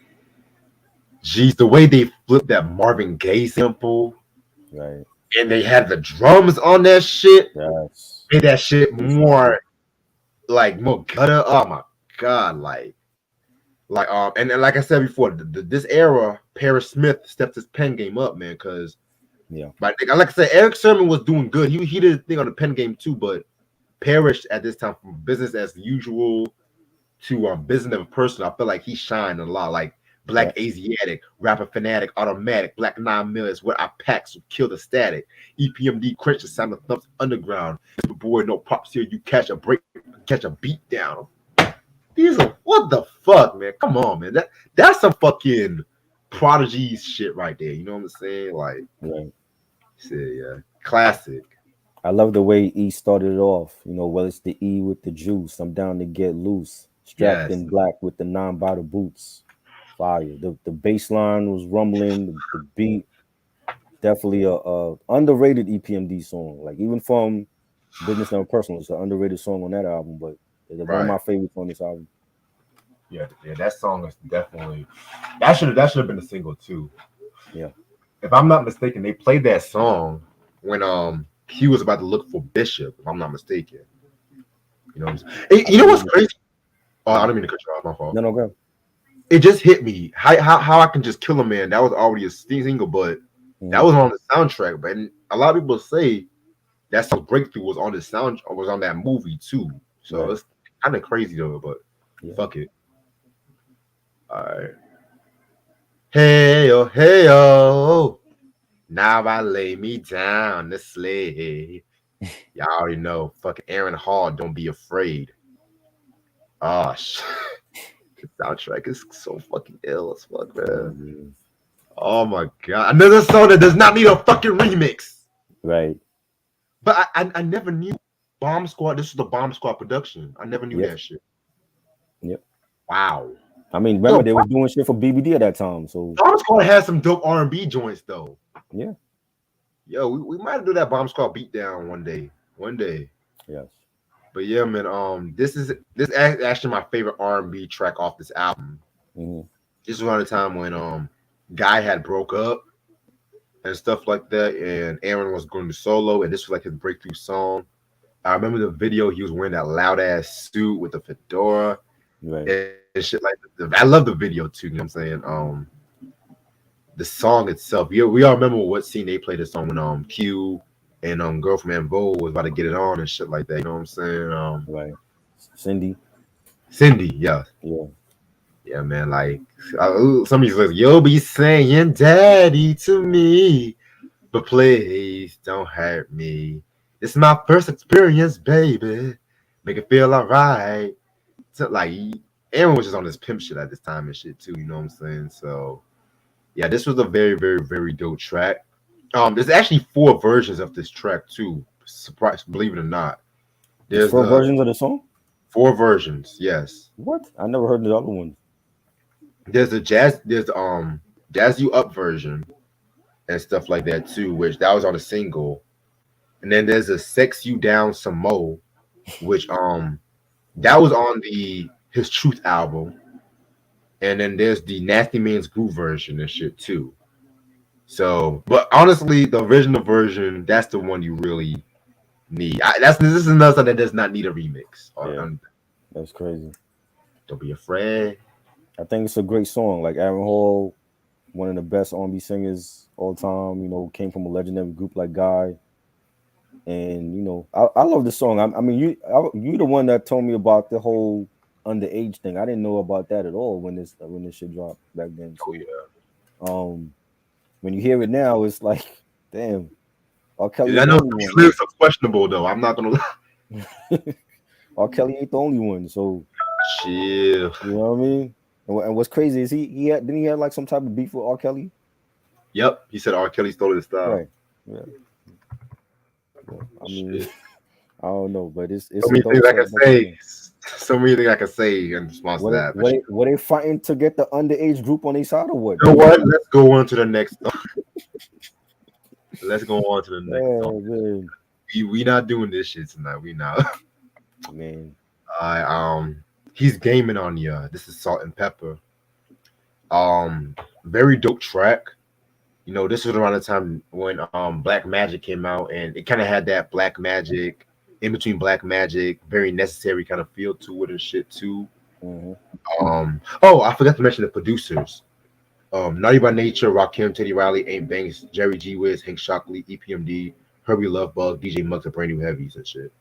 A: geez, the way they flipped that Marvin Gaye sample
B: Right.
A: and they had the drums on that shit,
B: Yes.
A: made that shit
B: Good song.
A: more like more gutter. Oh my god, and like I said before, this era, Paris Smith stepped his pen game up, man, because
B: Yeah.
A: but like I said, Eric Sermon was doing good. He did a thing on the pen game too, but Parrish at this time from business as usual to business of a person, I feel like he shined a lot. Like
B: Yeah.
A: Black Asiatic, Rapper Fanatic, Automatic, Black 9 Millions, where I packs so kill the static, EPMD Crunch, the sound of thumps underground. Boy, no props here. You catch a beat down. These are what the fuck, man. Come on, man. That's some fucking prodigy shit right there. You know what I'm saying? Like,
B: Right.
A: shit, yeah, classic.
B: I love the way E started it off. Well, it's the E with the juice. I'm down to get loose. Strapped
A: Yes,
B: in black with the non-bottle boots. Fire. The bass line was rumbling. The beat definitely a underrated EPMD song. Like even from Business Never Personal, it's an underrated song on that album. But it's one of
A: right.
B: my favorites on this album.
A: Yeah. That song is definitely that should have been a single too.
B: Yeah.
A: If I'm not mistaken, they played that song when he was about to look for Bishop. If I'm not mistaken, you know. What I'm saying? Hey,
B: I
A: you know what's
B: believe it.
A: crazy? Oh, I
B: Mhm.
A: don't mean to cut you off. My fault.
B: No, go.
A: It just hit me how I can just kill a man. That was already a single, but that
B: Hmm.
A: was on the soundtrack. But a lot of people say that song breakthrough was on the sound was on that movie too. So
B: Right.
A: it's kind of crazy though. But
B: Yeah.
A: fuck it. All right. Hey yo. Now I lay me down to sleep. Y'all already know. Fucking Aaron Hall, don't be afraid. Oh, the soundtrack is so fucking ill as fuck, man.
B: Yeah.
A: Oh my god. Another song that does not need a fucking remix.
B: Right.
A: But I never knew Bomb Squad. This was the Bomb Squad production. I never knew
B: Yep.
A: that shit.
B: Yep.
A: Wow.
B: I mean,
A: Yo,
B: remember they were doing shit for BBD at that time. So
A: Bomb Squad has some dope R&B joints though.
B: yeah,
A: Yo, we might do that Bomb Squad beatdown one day. One day.
B: yes.
A: But yeah, man. This actually my favorite R&B track off this album.
B: Hmm.
A: This was around the time when Guy had broke up and stuff like that, and Aaron was going to solo, and this was like his breakthrough song. I remember the video; he was wearing that loud ass suit with the fedora
B: Right.
A: and shit like that. I love the video too. You know what I'm saying? The song itself, we all remember what scene they played this song when Q and girl from Anvo was about to get it on and shit like that. You know what I'm saying?
B: Right. Cindy.
A: Cindy, yeah,
B: Yeah.
A: yeah, man. Like somebody says, "You'll be saying daddy to me, but please don't hurt me. It's my first experience, baby. Make it feel alright." So, like, Aaron was just on this pimp shit at this time and shit too. You know what I'm saying? So yeah, this was a very, very, very dope track. There's actually 4 versions of this track too. Surprise, believe it or not.
B: There's
A: There's
B: 4 versions of the song.
A: 4 versions. Yes.
B: What? I never heard the other one.
A: There's Jazz You Up version and stuff like that too, which that was on a single. And then there's a Sex You Down Some Mo, which that was on the His Truth album. And then there's the Nasty Man's Groove version and shit too. So, but honestly, the original version, that's the one you really need. This is another song that does not need a remix.
B: Yeah, that's crazy.
A: Don't be afraid.
B: I think it's a great song. Like Aaron Hall, one of the best R&B singers all time. You know, came from a legendary group like Guy, and you know, I love the song. I mean, you the one that told me about the whole underage thing. I didn't know about that at all when this shit dropped back then.
A: Oh
B: So,
A: yeah.
B: when you hear it now, it's like, damn, R. Kelly
A: I
B: ain't the
A: know
B: only
A: these
B: one.
A: lyrics are questionable though. I'm not gonna lie.
B: R. Kelly ain't the only one. So,
A: Chill.
B: you know what I mean? And what's crazy is didn't he have like some type of beef with R. Kelly?
A: Yep. He said R. Kelly stole his style.
B: Right. Yeah. I mean, I don't know, but it's
A: So
B: a
A: many
B: dope
A: things I
B: song.
A: can say. So many things I can say in response to that. But
B: Were they fighting to get the underage group on their side or what?
A: you know what? Let's go on to the next song. Let's go on to the next
B: Oh
A: song.
B: man,
A: We not doing this shit tonight. We not.
B: man.
A: He's gaming on you. This is Salt and Pepper. Very dope track. You know, this was around the time when Black Magic came out, and it kind of had that Black Magic in between Black Magic, very necessary kind of feel to it and shit too.
B: Mm-hmm.
A: Oh, I forgot to mention the producers. Naughty by Nature, Rakim, Teddy Riley, Ain't Banks, Jerry G. Wiz, Hank Shockley, EPMD, Herbie Lovebug, DJ Muggs, and Brand New Heavies and shit.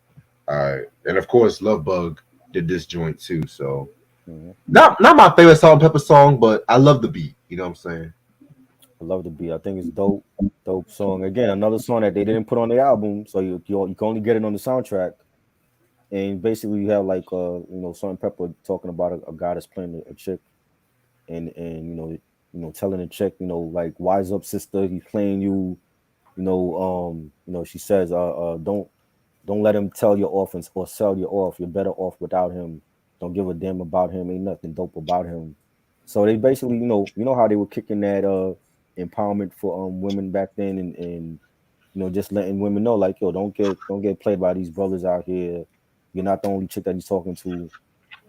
A: And of course, Lovebug did this joint too. So
B: Mm-hmm.
A: not my favorite Salt and Pepper song, but I love the beat. You know what I'm saying?
B: I love the beat. I think it's dope. Dope song. Again, another song that they didn't put on the album, so you can only get it on the soundtrack. And basically, you have like Salt and Pepper talking about a guy that's playing a chick, and telling the chick, like, wise up, sister, he's playing you. She says, don't let him tell you off or sell you off. You're better off without him. Don't give a damn about him. Ain't nothing dope about him. So they basically, how they were kicking that empowerment for women back then, and just letting women know, like, yo, don't get played by these brothers out here. You're not the only chick that he's talking to.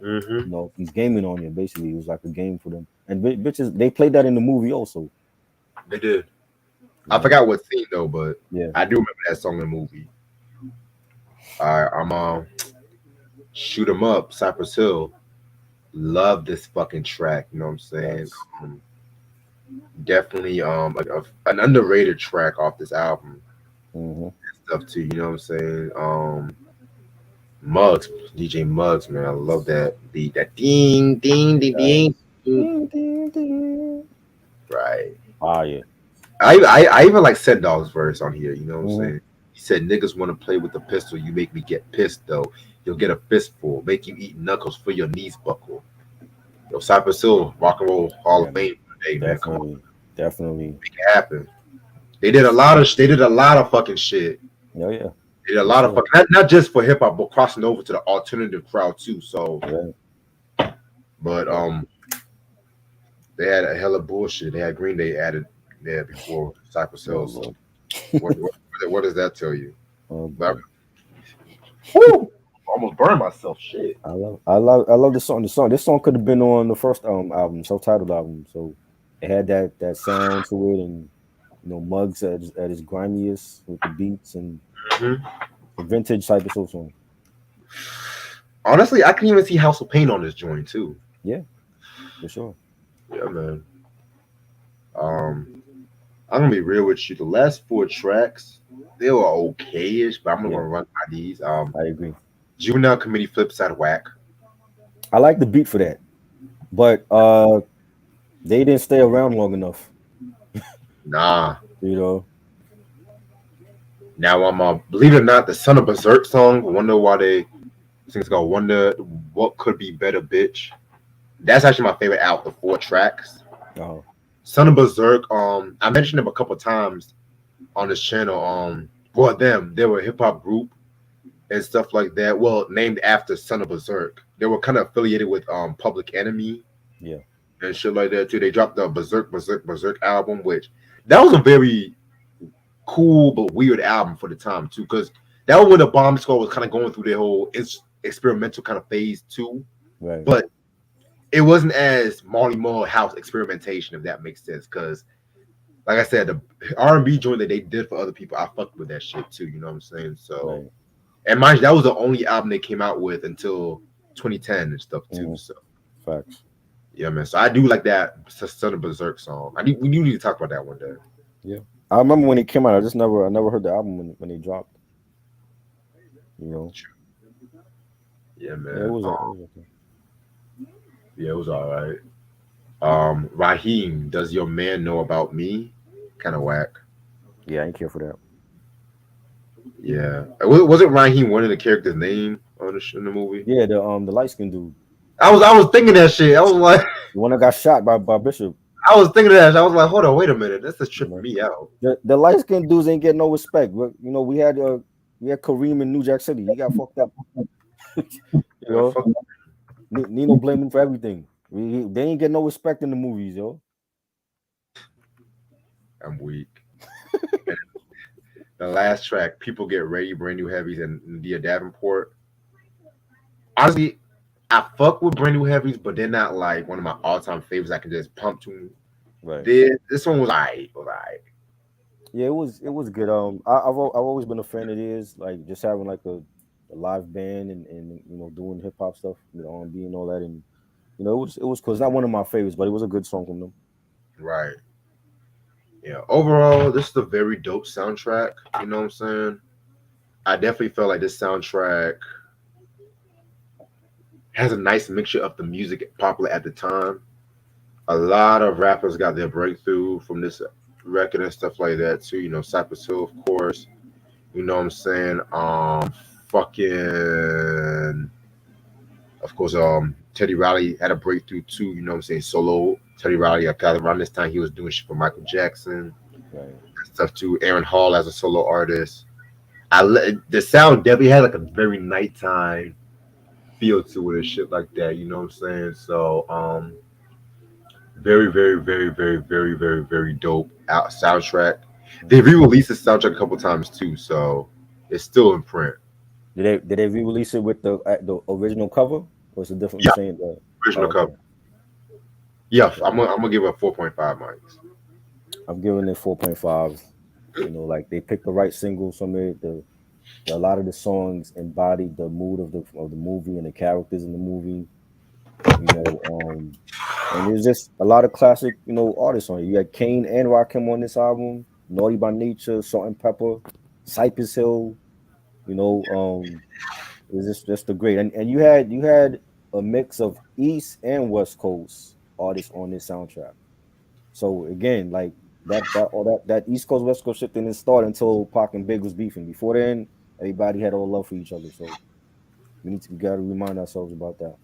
A: Mm-hmm.
B: He's gaming on you. Basically, it was like a game for them. And bitches, they played that in the movie also.
A: They did. I forgot what scene though, but
B: Yeah.
A: I do remember that song in the movie. All right, I'm Shoot 'Em Up, Cypress Hill. Love this fucking track. You know what I'm saying?
B: Yes.
A: Definitely an underrated track off this album.
B: Mm-hmm.
A: Stuff too. You know what I'm saying? Muggs, DJ Muggs, man, I love that beat. That ding, ding, ding, ding.
B: Ding, ding, ding.
A: Right.
B: Ah, yeah.
A: I even like Set Dog's verse on here. You know what I'm
B: Mm-hmm.
A: saying? He said, "Niggas want to play with the pistol. You make me get pissed though. You'll get a fistful. Make you eat knuckles for your knees buckle." Yo, Cypress Hill, Rock and Roll Hall of Fame today, man. Come on,
B: Definitely.
A: make it happen. They did a lot of fucking shit.
B: Oh yeah.
A: They did a lot of fucking not just for hip hop, but crossing over to the alternative crowd too. So,
B: Yeah.
A: but They had a hell of bullshit. They had Green Day added there before Cypress
B: Oh
A: Hill. So
B: Lord.
A: what does that tell you?
B: Oh
A: But,
B: boy.
A: whew, almost burned myself. Shit.
B: I love the song. The song. This song could have been on the first album, self-titled album. So it had that sound to it, and Muggs at his grimiest with the beats and
A: Mhm.
B: the vintage Cypress Hill song.
A: Honestly, I can even see House of Pain on this joint too.
B: Yeah, for sure.
A: Yeah, man. I'm gonna be real with you. The last four tracks, they were okay-ish, but I'm gonna
B: Yeah,
A: run by these.
B: I agree.
A: Juvenile Committee Flip Side Whack.
B: I like the beat for that, but they didn't stay around long enough.
A: Nah.
B: You know.
A: Now I'm believe it or not, the Son of Berserk song. Wonder why they I think it's called Wonder What Could Be Better, Bitch. That's actually my favorite out of the four tracks.
B: Uh-huh.
A: Son of Berserk. I mentioned them a couple times on this channel. For them, they were a hip hop group and stuff like that. Well, named after Son of Berserk. They were kind of affiliated with Public Enemy
B: Yeah.
A: and shit like that too. They dropped the Berserk album, which that was a very cool but weird album for the time too, because that was when the Bomb Squad was kind of going through their whole experimental kind of phase too.
B: Right.
A: But it wasn't as Marley Marl house experimentation, if that makes sense. Because, like I said, the R&B joint that they did for other people, I fucked with that shit too. You know what I'm saying? So,
B: Right.
A: and mind you, that was the only album they came out with until 2010 and stuff too.
B: Mhm.
A: So,
B: Facts.
A: yeah, man. So I do like that Son of Berserk song. We do need to talk about that one day.
B: Yeah. I remember when it came out. I never heard the album when they dropped. You know.
A: Yeah,
B: Yeah, it
A: man.
B: was. It was okay.
A: Yeah, it was all right. Raheem, does your man know about me? Kind of whack.
B: Yeah, I ain't care for that.
A: Yeah, wasn't Raheem one of the characters' name on in the movie?
B: Yeah, the light skinned dude,
A: I was thinking that shit. I was like,
B: the one that got shot by Bishop.
A: I was thinking of that. I was like, hold on, wait a minute. This is
B: You
A: tripping
B: know,
A: me out.
B: the light skinned dudes ain't getting no respect. We had Kareem in New Jack City. He got fucked up. You know,
A: Fuck,
B: Nino blamed him for everything. They ain't get no respect in the movies, yo.
A: I'm weak. The last track, people get ready, brand new heavies, and Dia Davenport. Honestly, I fuck with brand new heavies, but they're not like one of my all time favorites. I can just pump to.
B: Right.
A: This one was alright.
B: Yeah, it was good. I've always been a fan of theirs, like just having like a live band and doing hip hop stuff, R&B and all that, and it was cool. It's not one of my favorites, but it was a good song from them.
A: Right. Yeah. Overall, this is a very dope soundtrack. You know what I'm saying? I definitely felt like this soundtrack has a nice mixture of the music popular at the time. A lot of rappers got their breakthrough from this record and stuff like that too. Cypress Hill, of course. You know what I'm saying? Fucking, of course, Teddy Riley had a breakthrough too. You know what I'm saying? Solo Teddy Riley. Around this time, he was doing shit for Michael Jackson
B: Right.
A: and stuff too. Aaron Hall as a solo artist. The sound definitely had like a very nighttime feel to it and shit like that. You know what I'm saying? So, very, very, very, very, very, very, very dope out soundtrack. They re-released the soundtrack a couple times too, so it's still in print.
B: Did they re-release it with the original cover, or is it different?
A: Yeah,
B: Saying that.
A: original
B: Oh,
A: cover.
B: okay.
A: Yeah,
B: Okay.
A: I'm gonna give it a 4.5 mics.
B: I'm giving it 4.5. Like they picked the right singles from it. A lot of the songs embodied the mood of the movie and the characters in the movie. And there's just a lot of classic, artists on it. You had Kane and Rakim on this album. Naughty by Nature, Salt and Pepper, Cypress Hill. You know, it's just a great. And you had a mix of East and West Coast artists on this soundtrack. So again, like that East Coast West Coast shit didn't start until Pac and Big was beefing. Before then, everybody had all love for each other. So we gotta remind ourselves about that.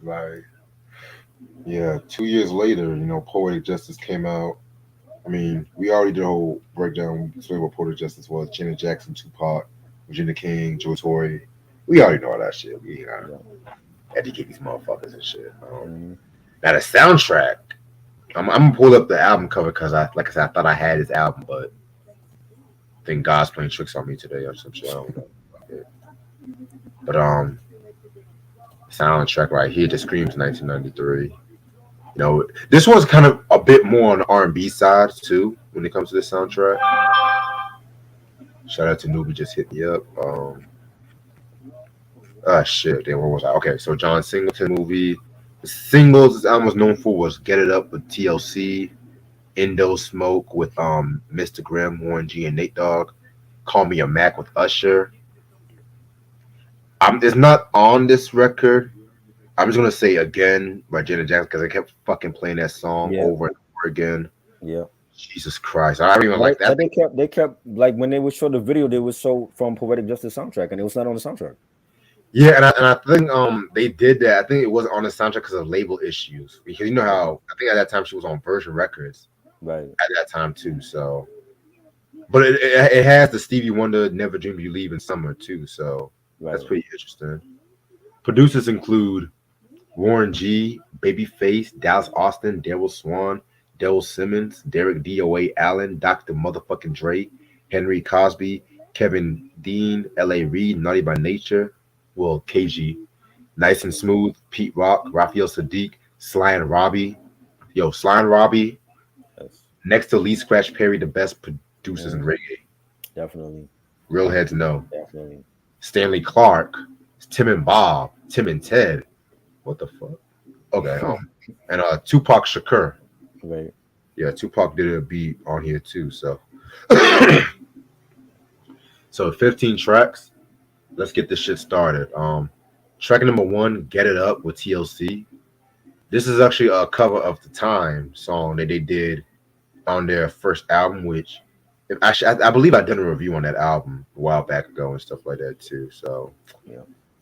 A: Like, yeah, 2 years later, Poetic Justice came out. I mean, we already did a whole breakdown. We explained what Poetic Justice was. Janet Jackson, Tupac, Virginia King, Joe Torre. We already know all that shit. We
B: Yeah.
A: educate these motherfuckers and shit.
B: Mhm.
A: Now the soundtrack. I'm gonna pull up the album cover because like I said, I thought I had his album, but I think God's playing tricks on me today or some shit. I don't know. But soundtrack right here just screams 1993. You know, this one's kind of a bit more on the R&B side too when it comes to this soundtrack. Shout out to Newbie, just hit me up. Shit, damn, where was I? Okay, so John Singleton movie. The singles this album was known for was "Get It Up" with TLC, "Indo Smoke" with Mr. Grimm, Warren G, and Nate Dogg, "Call Me a Mac" with Usher. It's not on this record. I'm just gonna say "Again" by Janet Jackson because I kept fucking playing that song over and over again.
B: Yeah.
A: Jesus Christ, I don't even like that.
B: They kept like when they would show the video, they would show from Poetic Justice soundtrack, and it was not on the soundtrack.
A: Yeah, and I think they did that. I think it wasn't on the soundtrack because of label issues. Because you know how I think at that time she was on Virgin Records,
B: right?
A: At that time too. So, but it has the Stevie Wonder "Never Dream You Leave in Summer" too. So that's pretty interesting. Producers include Warren G, Babyface, Dallas Austin, Daryl Swan, Daryl Simmons, Derek DOA Allen, Dr. Motherfucking Dre, Henry Cosby, Kevin Dean, L.A. Reid, Naughty by Nature, well, KG, Nice and Smooth, Pete Rock, Raphael Sadiq, Sly and Robbie. Yo, Sly and Robbie, next to Lee Scratch Perry, the best producers in reggae.
B: Definitely.
A: Real heads know.
B: Definitely.
A: Stanley Clark, Tim and Bob, Tim and Ted. What the fuck? Okay. And Tupac Shakur.
B: Right.
A: Yeah, Tupac did a beat on here too. So, 15 tracks. Let's get this shit started. Track number 1, "Get It Up" with TLC. This is actually a cover of the Time song that they did on their first album, which actually I believe I did a review on that album a while back ago and stuff like that too. So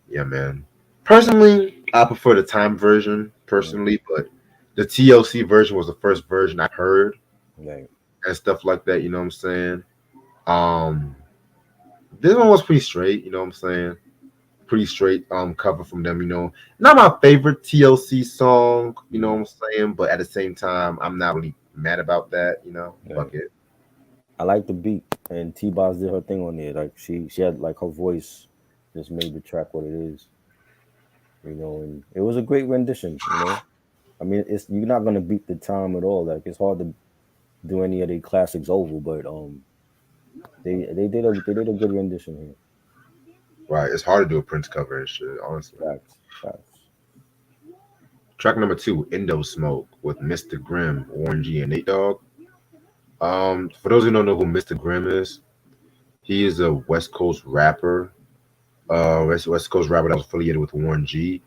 A: yeah, man. Personally, I prefer the Time version personally, but the TLC version was the first version I heard, and stuff like that. You know what I'm saying? This one was pretty straight. You know what I'm saying? Pretty straight cover from them. You know, not my favorite TLC song. You know what I'm saying? But at the same time, I'm not really mad about that. You know, fuck it.
B: I like the beat, and T-Boz did her thing on there. Like she had like her voice just made the track what it is. You know, and it was a great rendition. You know, I mean, you're not gonna beat the Time at all. Like it's hard to do any of the classics over, but they did a good rendition here.
A: Right, it's hard to do a Prince cover and shit. Honestly.
B: Facts.
A: Track number 2, "Indo Smoke" with Mr. Grimm, Warren G, and Nate Dogg. For those who don't know who Mr. Grimm is, he is a West Coast rapper. West Coast rapper that was affiliated with Warren G.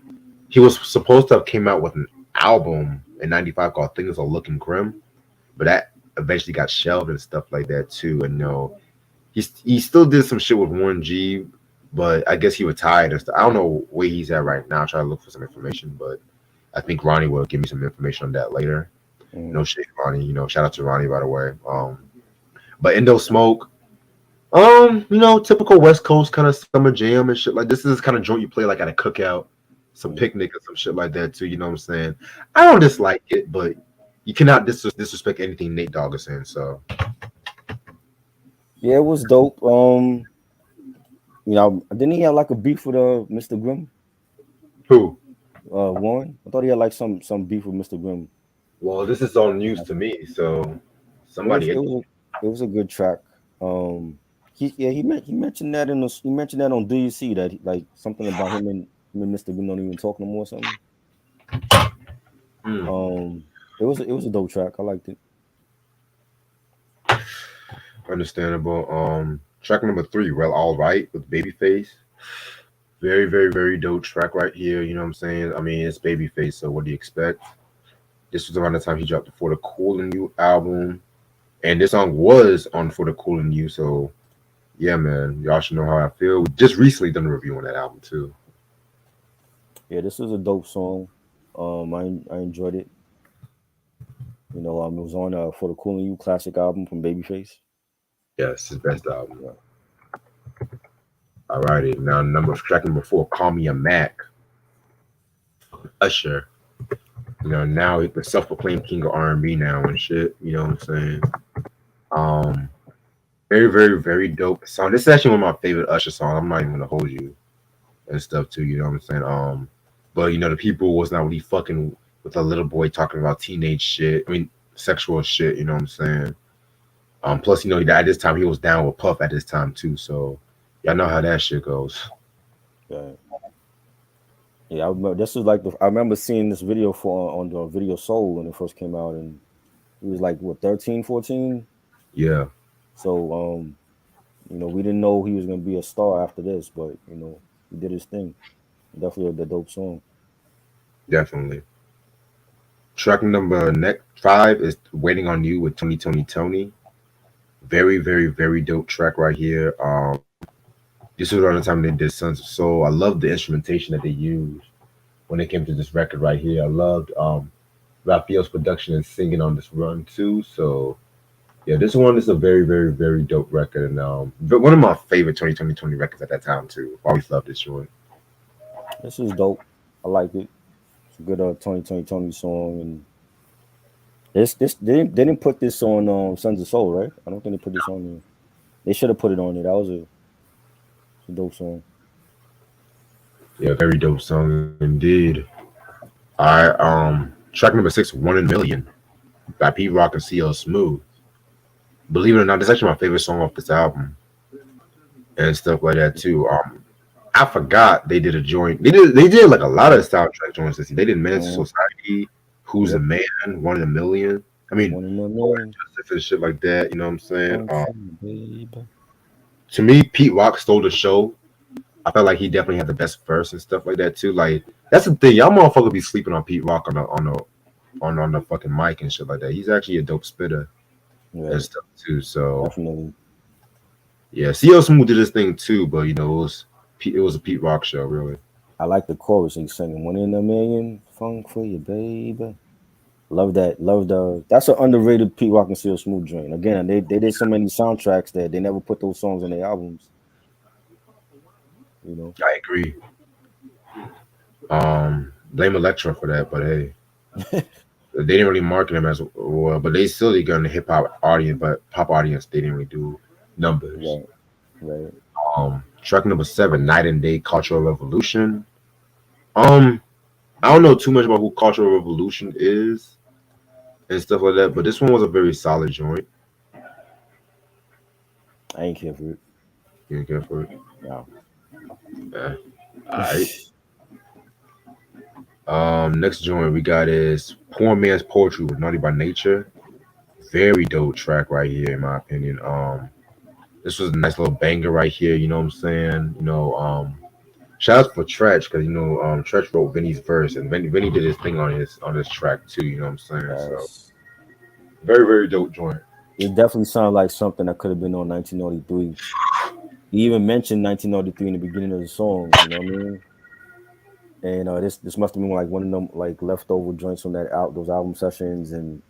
A: He was supposed to have came out with an album in '95 called "Things Are Looking Grim," but that eventually got shelved and stuff like that too. And he still did some shit with Warren G, but I guess he retired and stuff. I don't know where he's at right now. I try to look for some information, but I think Ronnie will give me some information on that later. No shit, Ronnie. You know, shout out to Ronnie, by the way. But Indo Smoke, typical West Coast kind of summer jam and shit. Like this is kind of joint you play like at a cookout, some picnic or some shit like that too. You know what I'm saying? I don't dislike it, but you cannot disrespect anything Nate Dogg is saying. So
B: yeah, it was dope. Didn't he have like a beef with Mr. Grimm?
A: Who?
B: Warren. I thought he had like some beef with Mr. Grimm.
A: Well, this is all news to me, so somebody.
B: It was a good track. He mentioned that on Do You See that like something about him and Mr. Grimm don't even talk no more or something. It was a dope track. I liked it.
A: Understandable. Track number 3, "Well All Right" with Babyface. Very, very, very dope track right here. You know what I'm saying? I mean, it's Babyface, so what do you expect? This was around the time he dropped the For the Cool and You album. And this song was on For the Cool and You. So, yeah, man. Y'all should know how I feel. We just recently done a review on that album, too.
B: Yeah, this is a dope song. I enjoyed it. You know, it was on For the Cool and You classic album from Babyface.
A: Yes, his best album. Yeah. Alrighty. Now, track number 4, "Call Me a Mac." Usher. Now he's the self-proclaimed king of R&B now and shit. You know what I'm saying? Um, very, very, very dope song. This is actually one of my favorite Usher songs. I'm not even gonna hold you and stuff too. You know what I'm saying? But the people was not really fucking with a little boy talking about teenage shit. I mean, sexual shit. You know what I'm saying? Plus, at this time he was down with Puff at this time too. So y'all know how that shit goes.
B: Yeah, yeah. I remember this was like I remember seeing this video for on the Video Soul when it first came out, and he was like what 13, 14.
A: Yeah,
B: So we didn't know he was gonna be a star after this, but he did his thing. Definitely a dope song.
A: definitely. Track number next 5 is "Waiting on You" with Tony Tony Tony. Very, very, very dope track right here. This was around the time they did Sons of Soul. I love the instrumentation that they used when it came to this record right here. I loved Raphael's production and singing on this run too. So yeah, this one is a very, very, very dope record, and one of my favorite 2020 records at that time too. Always loved this joint.
B: This is dope. I like it. It's a good Tony song, and this they didn't put this on Sons of Soul, right? I don't think they put this on there. They should have put it on there. That was a dope song.
A: Yeah, very dope song indeed. I track number 6, "One in a Million" by Pete Rock and CL Smooth. Believe it or not, this is actually my favorite song off this album and stuff like that too. I forgot they did a joint. They did like a lot of soundtrack joints this year. They did Menace to Society, Who's the Man, One in a Million. I mean,
B: One in a
A: Poetic
B: Million.
A: Justice and shit like that. You know what I'm saying?
B: Baby.
A: To me, Pete Rock stole the show. I felt like he definitely had the best verse and stuff like that too. Like that's the thing, y'all motherfuckers be sleeping on Pete Rock on the fucking mic and shit like that. He's actually a dope spitter and
B: Right.
A: stuff too. So
B: Definitely.
A: yeah, CL Smooth did his thing too, but it was a Pete Rock show really.
B: I like the chorus he's singing. One in a Million. Funk for you, baby. Love that. Love the. That's an underrated Pete Rock and CL Smooth joint. Again, they did so many soundtracks that they never put those songs on their albums. You know.
A: I agree. Blame Electra for that, but hey, they didn't really market him as well. But they still did get on the hip hop audience, but pop audience they didn't really do numbers.
B: Right. Right.
A: Track number 7, "Night and Day" Cultural Revolution. Um, I don't know too much about who Cultural Revolution is and stuff like that, but this one was a very solid joint.
B: I ain't care for it.
A: You didn't care for it?
B: No.
A: Yeah. Alright. Next joint we got is "Poor Man's Poetry" with Naughty by Nature. Very dope track right here, in my opinion. This was a nice little banger right here. You know what I'm saying? Shout out for Tretch because Tretch wrote Vinny's verse and Vinny did his thing on his track too. You know what I'm saying? So
B: Yes.
A: very, very dope joint.
B: It definitely sounded like something that could have been on 1903. He even mentioned 1903 in the beginning of the song. You know what I mean? And this must have been like one of them like leftover joints from those album sessions, and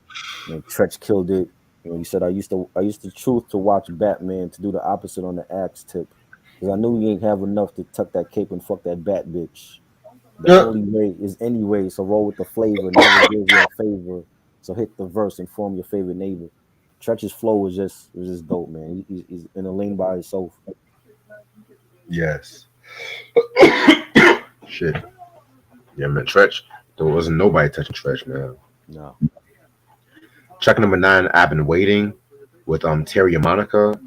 B: Tretch killed it. He said I used to choose to watch Batman to do the opposite on the axe tip because I knew he ain't have enough to tuck that cape and fuck that bat bitch. The
A: Yeah.
B: only way is anyway, so roll with the flavor. Never gives you a favor, so hit the verse and form your favorite neighbor. Tretch's flow was just dope, man. He's in a lane by himself.
A: Yes. Shit. Yeah, man. Tretch. There wasn't nobody touching Tretch, man.
B: No,
A: Track number 9, "I've Been Waiting" with Terry and Monica.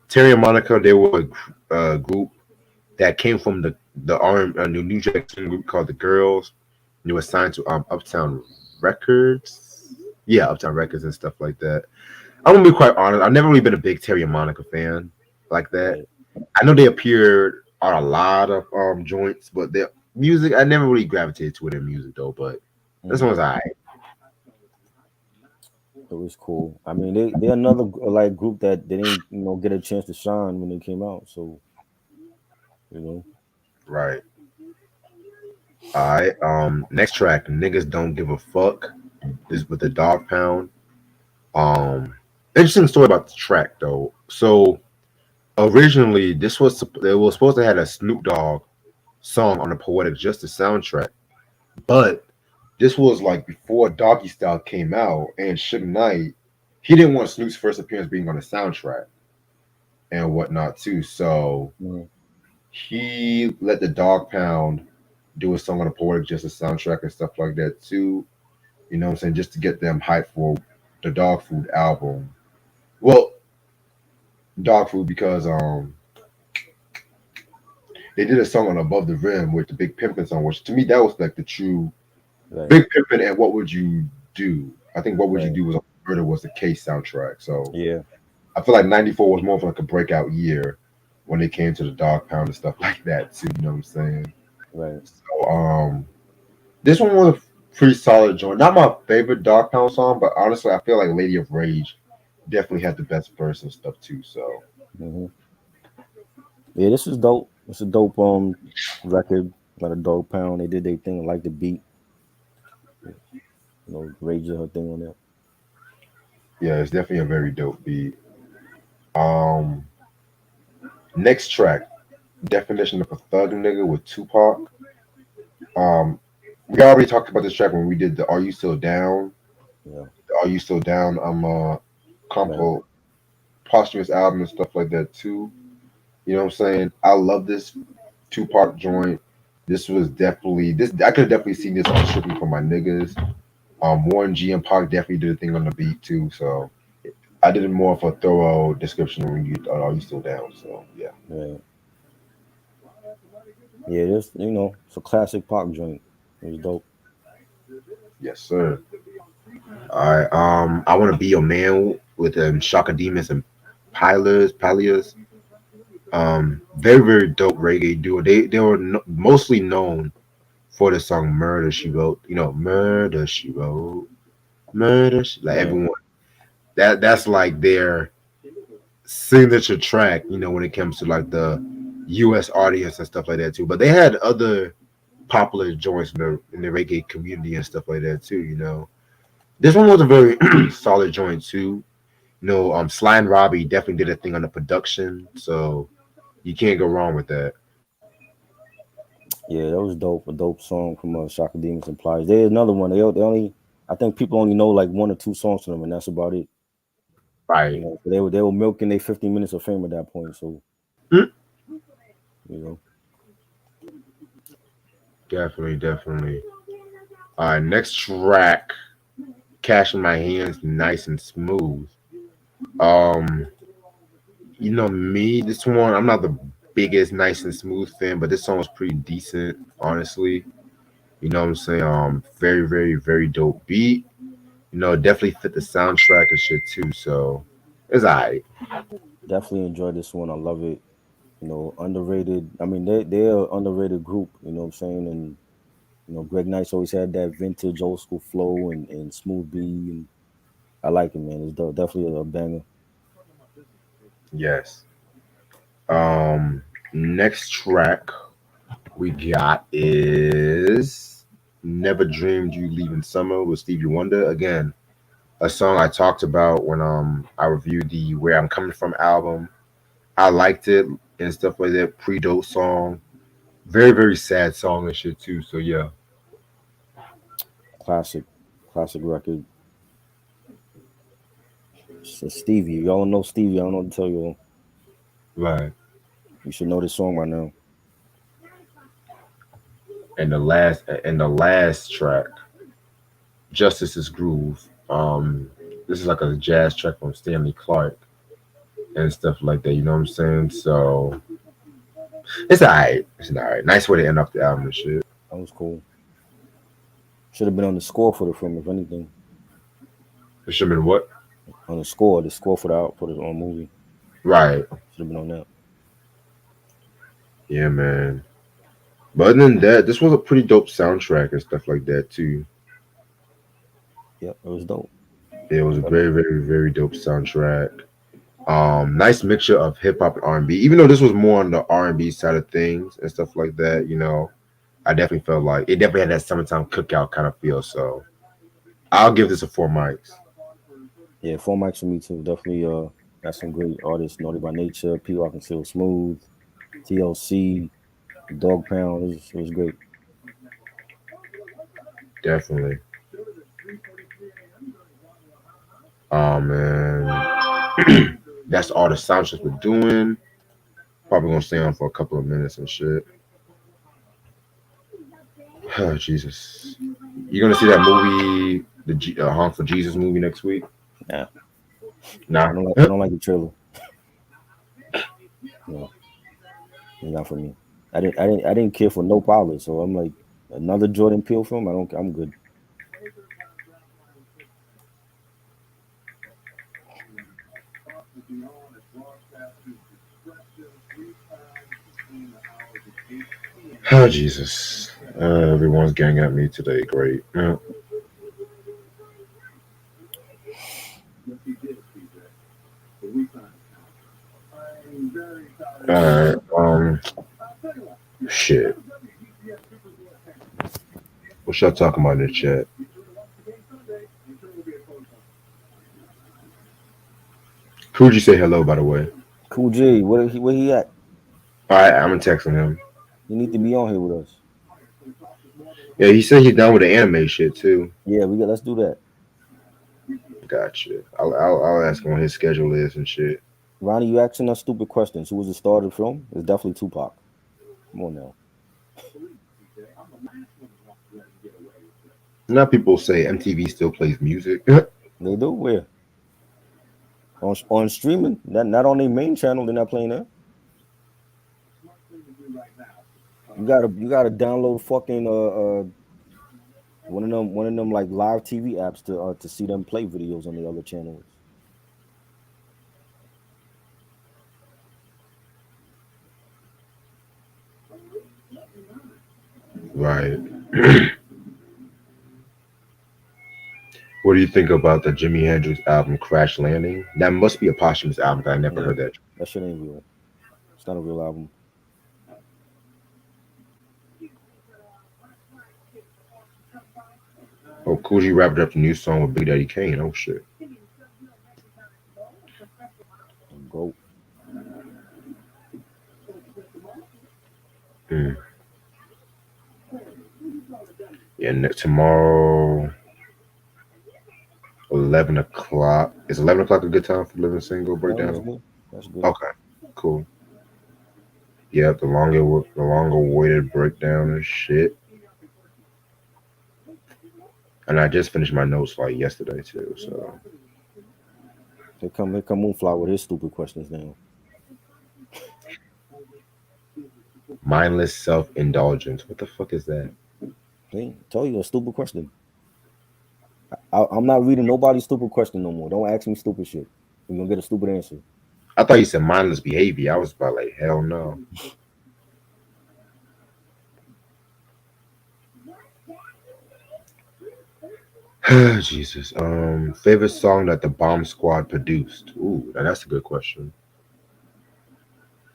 A: Terry and Monica, they were a group that came from the New Jack City group called the Girls. They were signed to Uptown Records. Yeah, Uptown Records and stuff like that. I'm gonna be quite honest. I've never really been a big Terry and Monica fan like that.
B: right.
A: I know they appeared on a lot of joints, but their music I never really gravitated to their music though. But this
B: Mhm.
A: one's alright.
B: It was cool. I mean, they're another like group that they didn't get a chance to shine when they came out. So you know,
A: Right. Alright. Next track, "Niggas Don't Give a Fuck" is with the Dog Pound. Um, Interesting story about the track though. So originally, they were supposed to have a Snoop Dogg song on the Poetic Justice soundtrack, but this was like before Doggy Style came out, and Suge Knight, he didn't want Snoop's first appearance being on the soundtrack and whatnot too. So
B: Mhm.
A: he let the Dog Pound do a song on the Poetic Justice soundtrack and stuff like that too. You know what I'm saying? Just to get them hyped for the Dog Food album. Well, Dog Food because they did a song on Above the Rim with the Big Pimpin' song, which to me that was like the true
B: Right,
A: Big Pimpin' and What Would You Do? I think What Would You
B: right.
A: Do was Murder was the Case soundtrack. So
B: Yeah,
A: I feel like '94 was more of like a breakout year when it came to the Dog Pound and stuff like that too. You know what I'm saying?
B: right.
A: So this one was a pretty solid joint. Not my favorite Dog Pound song, but honestly, I feel like Lady of Rage definitely had the best verse and stuff too. So
B: Hmm. Yeah, this is dope. It's a dope record. Got a dope pound. They did their thing. I like the beat. Rage did her thing on that.
A: yeah, it's definitely a very dope beat. Um, Next track, Definition of a Thug Nigga with Tupac. Um, we already talked about this track when we did the Are You Still Down?
B: Yeah,
A: The Are You Still Down?
B: right.
A: Compo posthumous album and stuff like that too. You know what I'm saying? I love this Tupac joint. This was definitely this. I could have definitely seen this on Strictly for My Niggas. Warren G and Pac definitely did a thing on the beat too. So I did more of a thorough description when you are you still down. So yeah,
B: Right. Yeah, this it's a classic pop joint. It was dope.
A: yes sir. All right. I want to be your man with Shaka Demons and Pylias. Very very dope reggae duo. They were mostly known for the song "Murder She Wrote." You know, "Murder She Wrote." Like
B: Right.
A: everyone that's like their signature track, when it comes to like the US audience and stuff like that too. But they had other popular joints in the reggae community and stuff like that too. This one was a very solid joint too. Sly and Robbie definitely did a thing on the production, so you can't go wrong with that.
B: Yeah, that was dope. A dope song from Shaka Demons and Pliers. There's another one. They only, I think people only know like one or two songs from them, and that's about it.
A: Right.
B: They were milking their 15 minutes of fame at that point. So
A: Mm,
B: you know,
A: definitely, definitely. All right, next track, Cash in My Hands, Nice and Smooth. Um, me, this one, I'm not the biggest Nice and Smooth fan, but this song was pretty decent, honestly. You know what I'm saying? Very, very, very dope beat. Definitely fit the soundtrack and shit too. So it's alright.
B: definitely enjoyed this one. I love it. Underrated. I mean, they're an underrated group. You know what I'm saying? And Greg Nice always had that vintage old school flow and smooth B, and I like it, man. It's definitely a banger.
A: Yes. Next track we got is Never Dreamed You Leaving Summer with Stevie Wonder. Again, a song I talked about when I reviewed the Where I'm Coming From album. I liked it and stuff like that. Pre-dope song. Very, very sad song and shit too. So yeah.
B: Classic, classic record. So Stevie, y'all don't know Stevie. I don't know what to tell you.
A: Right.
B: You should know this song by now.
A: And the last track, Justice's Groove. This is like a jazz track from Stanley Clark and stuff like that. You know what I'm saying? So it's alright. It's alright. Nice way to end off the album and shit.
B: That was cool. Should have been on the score for the film, if anything.
A: It should have been what?
B: On the score for the movie.
A: Right.
B: Should have been on that.
A: Yeah, man. But other than that, this was a pretty dope soundtrack and stuff like that too.
B: Yep, it was dope.
A: It was a
B: Definitely.
A: very, very, very dope soundtrack. Nice mixture of hip hop and R&B. Even though this was more on the R&B side of things and stuff like that, I definitely felt like it definitely had that summertime cookout kind of feel. So I'll give this a 4 mics.
B: Yeah, four mics for me too. Definitely got some great artists, Naughty by Nature, P Rock and Still Smooth, TLC, Dog Pound. It was great.
A: Definitely. Oh man. That's all the soundtracks we're doing. Probably gonna stay on for a couple of minutes and shit. Oh, Jesus. You gonna see that movie, the Honk for Jesus movie next week?
B: Nah,
A: Nah.
B: I don't like the trailer. No, it's not for me. I didn't care for no pilot, so I'm like another Jordan Peele film. I'm good.
A: Oh, Jesus. Everyone's getting at me today. Great. Yeah. Alright. Shit. What y'all talking about in the chat? Who'd you say hello, by the way?
B: Cool J, where he at?
A: Alright, I'm gonna text him.
B: He need to be on here with us.
A: Yeah, he said he's done with the anime shit too.
B: Yeah, let's do that.
A: Gotcha. I'll ask him what his schedule is and shit.
B: Ronnie, you asking us stupid questions. Who was the star of the film? It's definitely Tupac. Come on now.
A: Now people say MTV still plays music.
B: They do where? On streaming, not on their main channel. They're not playing that. You gotta download fucking one of them like live TV apps to see them play videos on the other channels.
A: Right. What do you think about the Jimi Hendrix album Crash Landing? That must be a posthumous album. I never heard that.
B: That shit ain't real. It's not a real album.
A: Oh, Coogee wrapped up the new song with Big Daddy Kane. Oh shit.
B: Go.
A: Yeah, tomorrow, 11 o'clock. Is 11 o'clock a good time for Living Single breakdown?
B: That's good.
A: Okay, cool. Yeah, the longer waited breakdown and shit. And I just finished my notes like yesterday too. So
B: Here come Moonflower with his stupid questions now.
A: mindless self-indulgence. What the fuck is that?
B: Hey, tell you a stupid question. I'm not reading nobody's stupid question no more. Don't ask me stupid shit. You're gonna get a stupid answer.
A: I thought you said mindless behavior. I was about like, hell no. Jesus. Favorite song that the Bomb Squad produced? Ooh, that's a good question.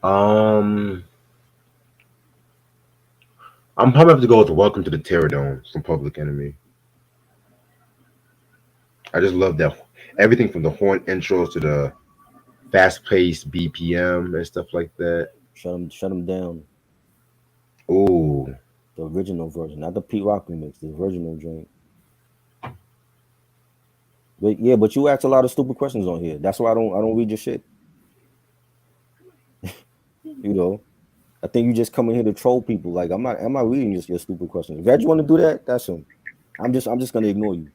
A: I'm probably have to go with Welcome to the Terrordome from Public Enemy. I just love that everything from the horn intros to the fast-paced BPM and stuff like that.
B: Shut them down.
A: Ooh.
B: The original version, not the Pete Rock remix. The original joint. But you ask a lot of stupid questions on here. That's why I don't read your shit. You know, I think you just come in here to troll people. Like I'm not reading your stupid questions. If you want to do that, that's him. I'm just gonna ignore you.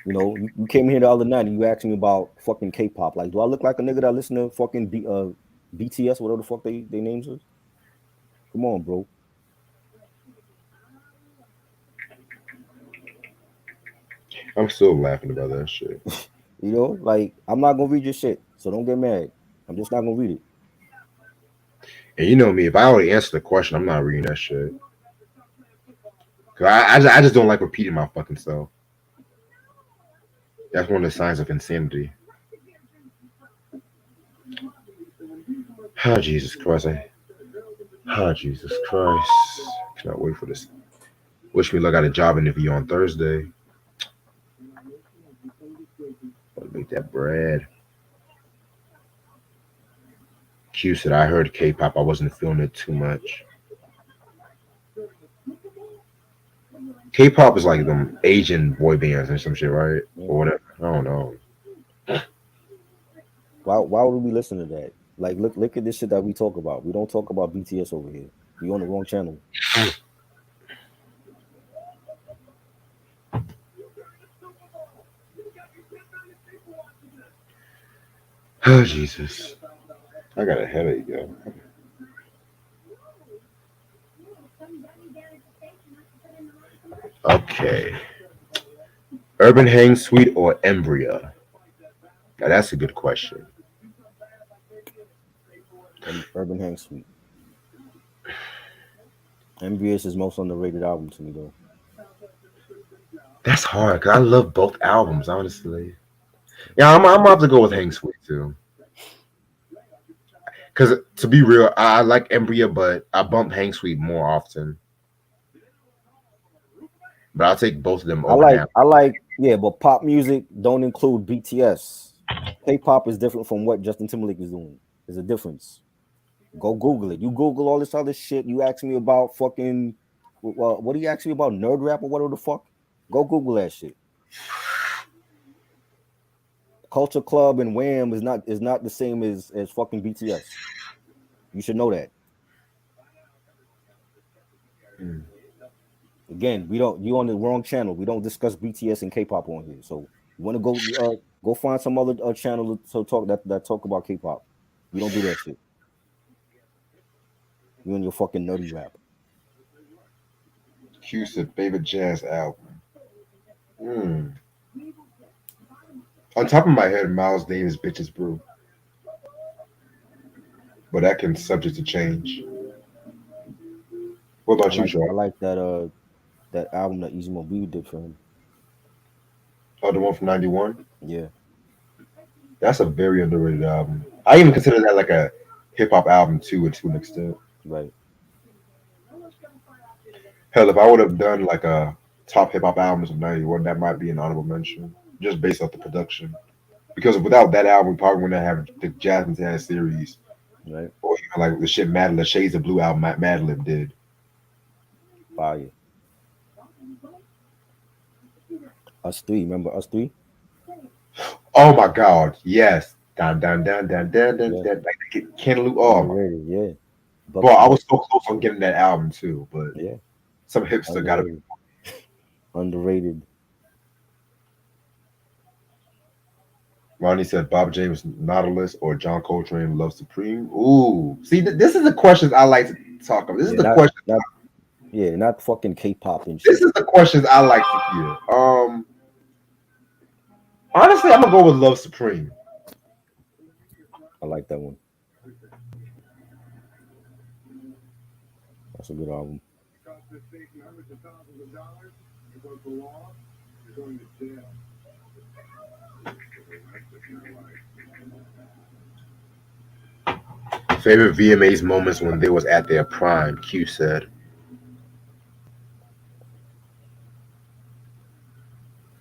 B: You know, you came here the other night and you asked me about fucking K-pop. Like, do I look like a nigga that listen to fucking BTS, whatever the fuck they names is? Come on, bro.
A: I'm still laughing about that shit.
B: You know, like I'm not gonna read your shit, so don't get mad. I'm just not gonna read it.
A: And you know me, if I already answered the question, I'm not reading that shit. Cause I just don't like repeating my fucking self. That's one of the signs of insanity. Oh, Jesus Christ. Jesus Christ. Cannot wait for this. Wish me luck. I got a job interview on Thursday. Gotta make that bread. Q said, I heard K-pop. I wasn't feeling it too much. K-pop is like them Asian boy bands and some shit, right?
B: Yeah.
A: Or whatever. I don't know.
B: Why would we listen to that? Like, look at this shit that we talk about. We don't talk about BTS over here. We on the wrong channel.
A: Oh Jesus, I got a headache, yo. Okay, Urban Hang Suite or Embria? Now that's a good question.
B: And Urban Hang Suite. MVS is most underrated album to me though.
A: That's hard because I love both albums, honestly. Yeah, I'm gonna have to go with Hang Suite too. Because to be real, I like Embria, but I bump Hang Suite more often. But I'll take both of them over now.
B: Yeah, but pop music don't include BTS. K-pop is different from what Justin Timberlake is doing. There's a difference. Go Google it. You Google all this other shit. You ask me about fucking what do you ask me about nerd rap or whatever the fuck? Go Google that shit. Culture Club and Wham is not the same as fucking BTS. You should know that.
A: Mm.
B: Again, we don't. You on the wrong channel. We don't discuss BTS and K-pop on here. So you want to go find some other channel to talk that talk about K-pop. We don't do that shit. You and your fucking nerdy rap.
A: Q said favorite jazz album. Hmm. On top of my head, Miles Davis, "Bitches Brew," but that can subject to change. What about you,
B: I
A: Sean?
B: like that album that Easy Mobile did for him.
A: Oh, the one from '91.
B: Yeah,
A: That's a very underrated album. I even consider that like a hip hop album too, to an extent.
B: right.
A: Hell, if I would have done like a top hip hop albums of '91, that might be an honorable mention, just based off the production. Because without that album, we probably wouldn't have the Jasmine Jazz series,
B: Right.
A: or even like the shit the Shades of Blue album Madlib did.
B: Fire. Us three. Remember us three?
A: Oh my God, yes. Down, down, down, down, down, down,
B: Yeah.
A: down. Like Cantaloupe. Oh my,
B: Underrated. Yeah.
A: bro,
B: Bucks.
A: I was so close on getting that album too, but
B: Yeah.
A: some hipster got to be.
B: Underrated. Underrated.
A: Ronnie said Bob James Nautilus or John Coltrane Love Supreme. Ooh, see, this is the questions I like to talk about. This is
B: Yeah.
A: the question.
B: Not fucking K-pop and
A: This
B: shit.
A: is the questions I like to hear. Honestly, I'm gonna go with Love Supreme.
B: I like that one. That's a good album.
A: Favorite VMAs moments when they was at their prime. Q said.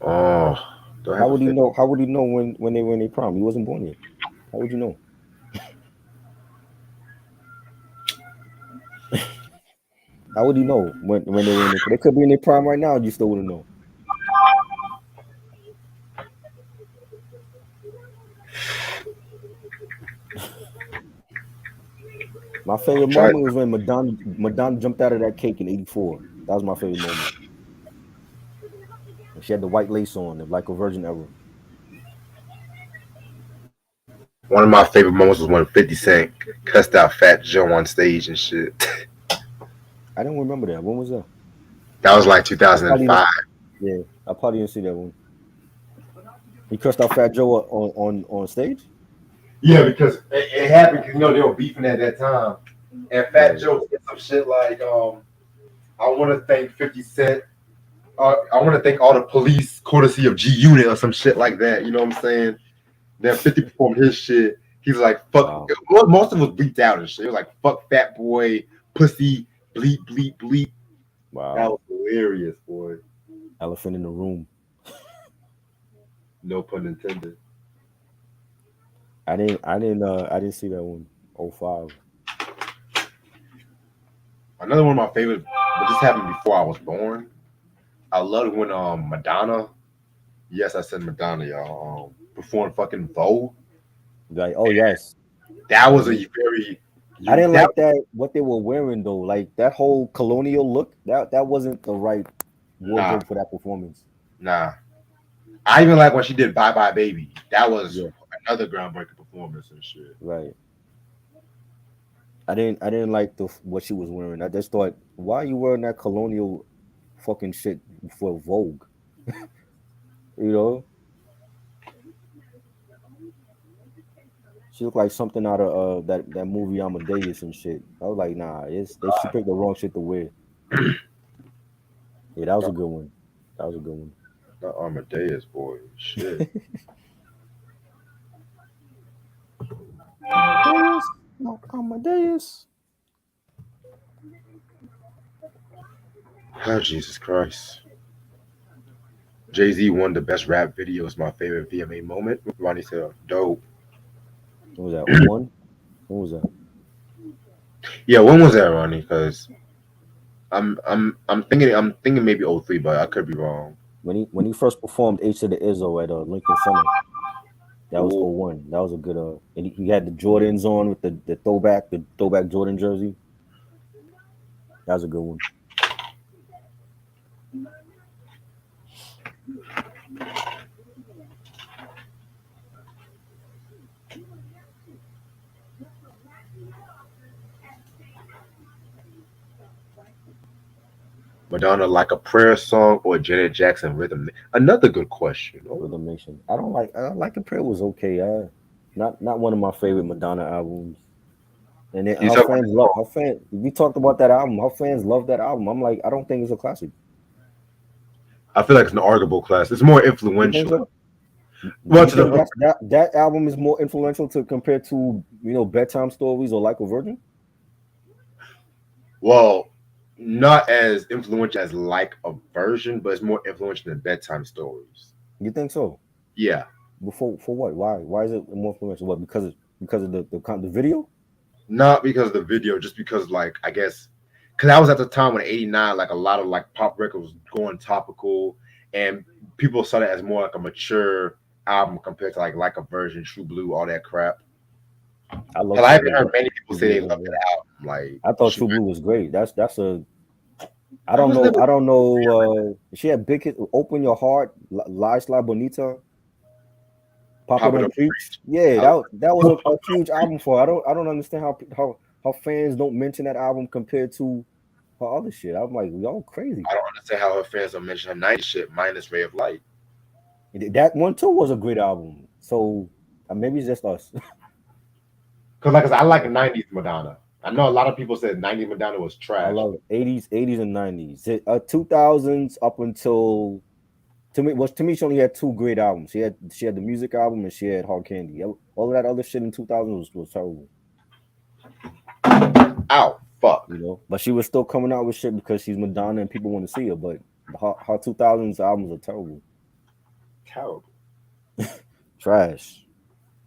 A: Oh, do I
B: How
A: have a
B: would he
A: favorite?
B: know? How would he know when they were in their prime? He wasn't born yet. How would you know? How would he know when they were in their? They could be in their prime right now, and you still wouldn't know. My favorite moment was when Madonna jumped out of that cake in '84. That was my favorite moment. And she had the white lace on, like a virgin ever.
A: One of my favorite moments was when 50 Cent cussed out Fat Joe on stage and shit.
B: I don't remember that. When was that?
A: That was like
B: I probably didn't.
A: 2005.
B: Yeah, I probably didn't see that one. He cursed out Fat Joe on stage.
A: Yeah, because it happened because they were beefing at that time, and Fat Joe said some shit like, "I want to thank 50 Cent. I want to thank all the police, courtesy of G Unit or some shit like that." You know what I'm saying? Then 50 performed his shit. He's like, "Fuck."
B: Wow.
A: Most of it was bleeped out and shit. It was like, "Fuck Fat Boy, pussy, bleep, bleep, bleep."
B: Wow.
A: That was hilarious, boy.
B: Elephant in the room.
A: No pun intended.
B: I didn't see that one. 05.
A: Another one of my favorites, but this happened before I was born. I loved when Madonna, yes, I said Madonna, y'all, performed fucking Vogue.
B: Like, oh yes,
A: That was a
B: Mhm.
A: very
B: I
A: you
B: didn't
A: that
B: like that what they were wearing though. Like that whole colonial look. That wasn't the right
A: nah
B: wardrobe for that performance.
A: nah. I even like when she did Bye Bye Baby. That was
B: Yeah,
A: another groundbreaking performance and shit.
B: right. I didn't like the what she was wearing. I just thought, why are you wearing that colonial fucking shit for Vogue? You know, she looked like something out of that movie Amadeus and shit. I was like, nah, she picked the wrong shit to wear. Yeah, that was a
A: Not,
B: good one. That was a good one.
A: not Amadeus, boy. Shit.
B: Amadeus, no Amadeus.
A: Oh, Jesus Christ. Jay-Z won the best rap video. Is my favorite VMA moment. Ronnie said, dope.
B: What was that? 01? What was that?
A: Yeah, when was that, Ronnie? Because I'm thinking maybe '03, but I could be wrong.
B: When he first performed H to the Izzo at Lincoln Center. That was
A: Ooh.
B: '01. That was a good and he had the Jordans on with the throwback Jordan jersey. That was a good one.
A: Madonna like a prayer song or Janet Jackson rhythm? Another good question. Oh,
B: Rhythm Nation. I like the prayer was okay. Not one of my favorite Madonna albums. And then
A: you
B: her
A: talk about
B: fans
A: the
B: love
A: song.
B: her fan. We talked about that album. Her fans love that album. I'm like, I don't think it's a classic.
A: I feel like it's an arguable class. It's more
B: You think
A: influential.
B: so? Do
A: Well,
B: you
A: to the
B: think
A: point.
B: that album is more influential to compared to bedtime stories or Like a Virgin?
A: Well, not as influential as like a version, but it's more influential than bedtime stories.
B: You think so?
A: Yeah,
B: Before for what? Why is it more influential? What because of the video?
A: not because of the video, just because like I guess because that was at the time when '89, like a lot of like pop records was going topical, and people saw that as more like a mature album compared to like a version, True Blue, all that crap.
B: I love
A: Hell, I
B: True
A: even
B: Blue.
A: heard many people
B: True
A: say
B: Blue
A: they
B: is
A: loved
B: yeah.
A: that album. Like
B: I thought
A: she,
B: True Blue was great. That's a I
A: I
B: don't
A: was
B: know
A: never
B: I don't know. She had big hit, Open Your Heart, Lies La Bonita, Papa
A: popping up.
B: Don't Preach. Yeah,
A: I,
B: that was a huge album for her. I don't understand how fans don't mention that album compared to her other shit. I'm like, y'all crazy.
A: I don't understand how her fans don't mention her '90s shit minus Ray of Light.
B: That one too was a great album. So maybe it's just us.
A: Because like I said, I like '90s Madonna. I know a lot of people said '90s Madonna was
B: I
A: trash.
B: love 80s and 90s. 2000s up until to me she only had two great albums. She had the music album and she had Hard Candy. All of that other shit in 2000s was terrible,
A: Ow, fuck,
B: But she was still coming out with shit because she's Madonna and people want to see her. But her 2000s albums are terrible,
A: terrible.
B: trash.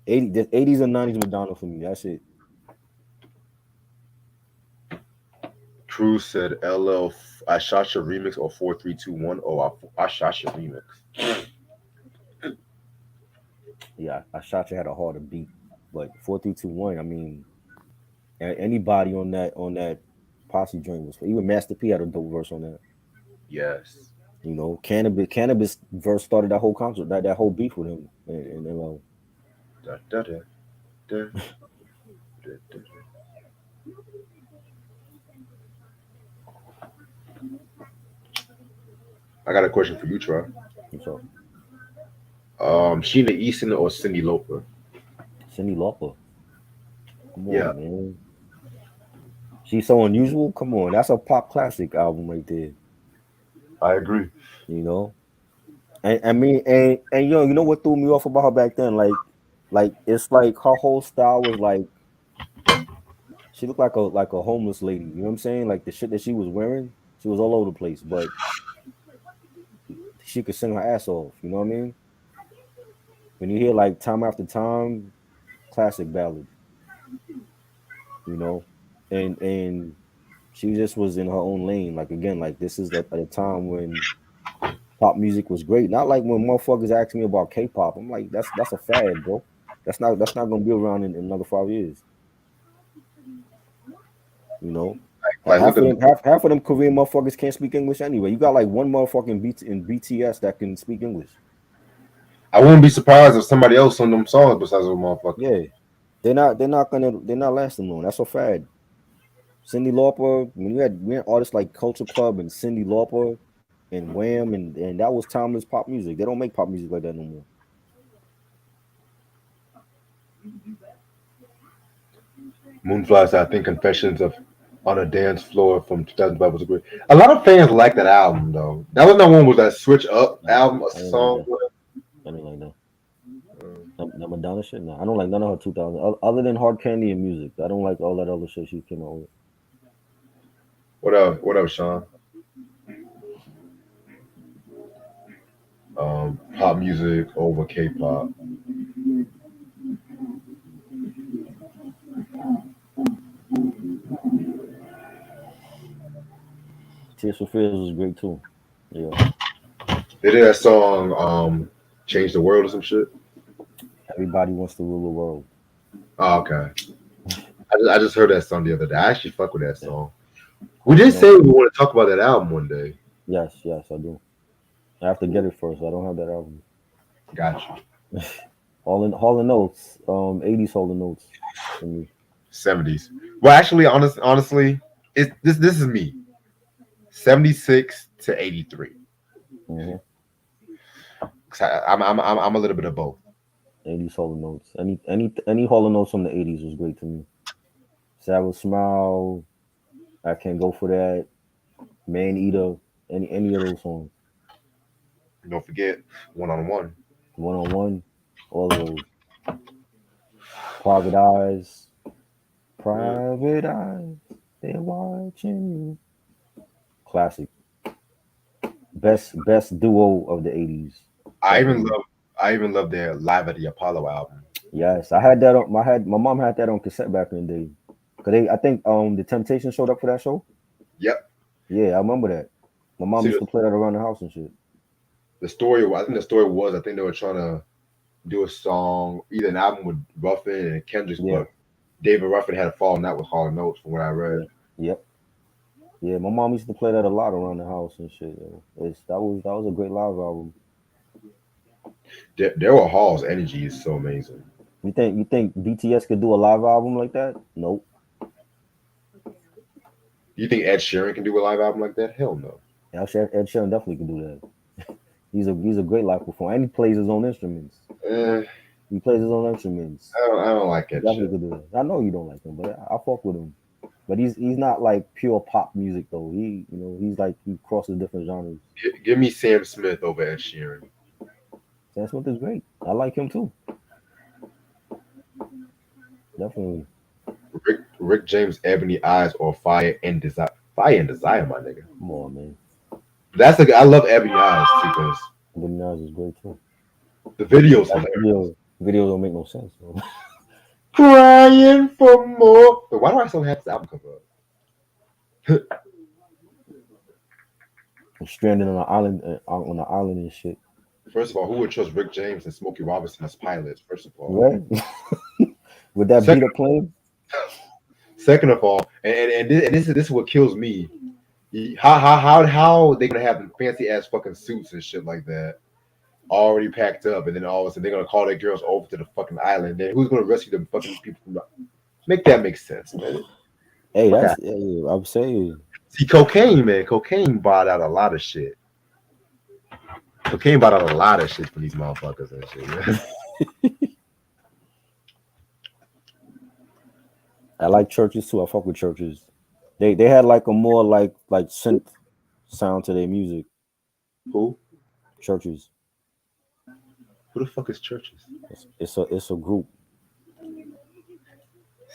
B: 80s and 90s Madonna for me. That's it.
A: Cruz said, "LL, I shot your remix or 4321. Oh, I shot your remix.
B: Yeah, I shot you had a harder beat, but 4321. I mean, anybody on that posse joint was even Master P had a dope verse on that.
A: Yes.
B: Cannabis verse started that whole concert, that whole beef with him, and
A: Da, da, da, da, da, da. I got a question for you, Troy.
B: so
A: Sheena Easton or Cindy Lauper?
B: Cyndi Lauper, come
A: Yeah,
B: on, man, she's so unusual. Come on, that's a pop classic album right there,
A: I agree.
B: you know. And I mean, and you know what threw me off about her back then, like it's like her whole style was like she looked like a homeless lady. You know what I'm saying? Like the shit that she was wearing, she was all over the place, but she could sing her ass off. You know what I mean? When you hear like time after time, classic ballad, you know, and she just was in her own lane. Like again, like this is at a time when Pop music was great. Not like when motherfuckers ask me about K-pop. I'm like, that's a fad, bro. That's not gonna be around in another 5 years. You know,
A: Like
B: half
A: look
B: of
A: at
B: them, half of them Korean motherfuckers can't speak English anyway. You got like one motherfucking in BTS that can speak English.
A: I wouldn't be surprised if somebody else on them songs besides those motherfuckers.
B: Yeah, they're not lasting long. That's a fad. Cyndi Lauper, when we had artists like Culture Club and Cyndi Lauper and Wham, and that was timeless pop music. They don't make pop music like that no more.
A: Moonflies, I think Confessions of on a Dance Floor from 2005 was a great. A lot of fans like that album though. That was not one was that Switch Up
B: Nah,
A: album, a
B: I didn't like
A: song.
B: that. I didn't like that. That Madonna shit. Nah, I don't like none of her 2000. Other than Hard Candy and Music, I don't like all that other shit she came out with.
A: What up? What up, Sean? Pop music over K-pop.
B: Tears for Fears was great too. Yeah,
A: They did that song, "Change the World" or some shit.
B: everybody wants to rule the world.
A: Oh, okay. I just heard that song the other day. I actually fuck with that
B: Yeah.
A: song. We did
B: You
A: say
B: know,
A: we want to talk about that album one day.
B: yes, I do. I have to get it first. I don't have that album.
A: Gotcha.
B: Hall and Notes, 80s Hall and Notes for me.
A: 70s. Well, actually, honestly, this is me. 76 to 83.
B: Mm-hmm.
A: 'Cause I'm a little bit of both.
B: 80s Hall and Notes. Any Hall and Notes from the 80s was great to me. Sarah Smile, I Can't Go For That, Man Eater, any of those songs.
A: Don't forget One on One.
B: One on One, all of those. Private Eyes, Private Eyes, they're watching you. Classic. Best duo of the 80s.
A: I even
B: Definitely.
A: love I even love their Live at the Apollo album.
B: Yes, I had that on my mom had that on cassette back in the day. Cause I think the Temptations showed up for that show.
A: Yep.
B: Yeah, I remember that. My mom
A: See
B: used to play that around the house and shit.
A: the story. I think the story was I think they were trying to do a song, either an album with Ruffin and Kendrick's,
B: Yeah,
A: but David Ruffin had a falling out with Hall and Notes from what I read.
B: yeah, yep. Yeah, my mom used to play that a lot around the house and shit. Yo. That was a great live album.
A: Daryl Hall's energy is so amazing.
B: You think BTS could do a live album like that? Nope.
A: Do you think Ed Sheeran can do a live album like that? Hell no.
B: Ed Sheeran definitely can do that. He's a great live performer, and he plays his own instruments.
A: Eh,
B: He plays his own instruments.
A: I don't like
B: He
A: Ed
B: definitely
A: Sheeran.
B: could do that. I know you don't like him, but I fuck with him. But he's not like pure pop music though. He's like he crosses different genres.
A: Give me Sam Smith over Ed Sheeran.
B: Sam Smith is great. I like him too. Definitely.
A: Rick James, Ebony Eyes, or Fire and Desire. Fire and Desire, my nigga.
B: Come on, man.
A: I love Ebony Eyes too because
B: Good Nas is great too.
A: the video's
B: That
A: hilarious.
B: video don't make no sense, bro.
A: Crying for more. But why do I still have this album cover up?
B: I'm stranded on an island and shit.
A: First of all, who would trust Rick James and Smokey Robinson as pilots? First of all,
B: Right? With that beat
A: second,
B: up playing?
A: second of all, and this is what kills me. How they gonna have them fancy ass fucking suits and shit like that already packed up, and then all of a sudden they're gonna call their girls over to the fucking island. Then who's gonna rescue them fucking people from make that make sense, man?
B: Hey,
A: Okay.
B: I'm saying.
A: See, cocaine, man. Cocaine bought out a lot of shit. Cocaine bought out a lot of shit for these motherfuckers and shit, man.
B: I like churches too. I fuck with churches. They had like a more like synth sound to their music.
A: Who?
B: Churches.
A: Who the fuck is Churches?
B: It's a group.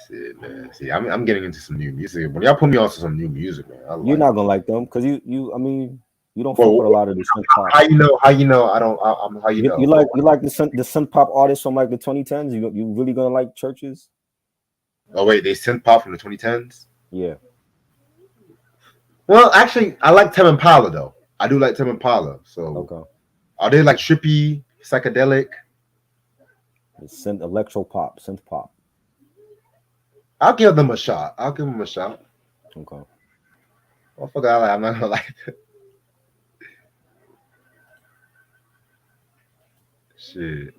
A: Shit, man. See, I'm getting into some new music. When y'all put me on to some new music, man, I
B: You're
A: like
B: not
A: it.
B: gonna like them because you I mean you don't fuck
A: Well,
B: with a lot of the synth pop.
A: how you know? How you know? I don't. I'm. How you know?
B: You like the synth pop artists from like the 2010s. You really gonna like churches?
A: Oh wait, they synth pop from the 2010s.
B: Yeah.
A: Well, actually, I like Tame Impala though. I do like Tim Impala. So
B: Okay.
A: are they like trippy, psychedelic?
B: It's synth electro pop, synth pop.
A: I'll give them a shot. I'll give them a shot.
B: Okay.
A: I forgot. I'm not gonna like shit.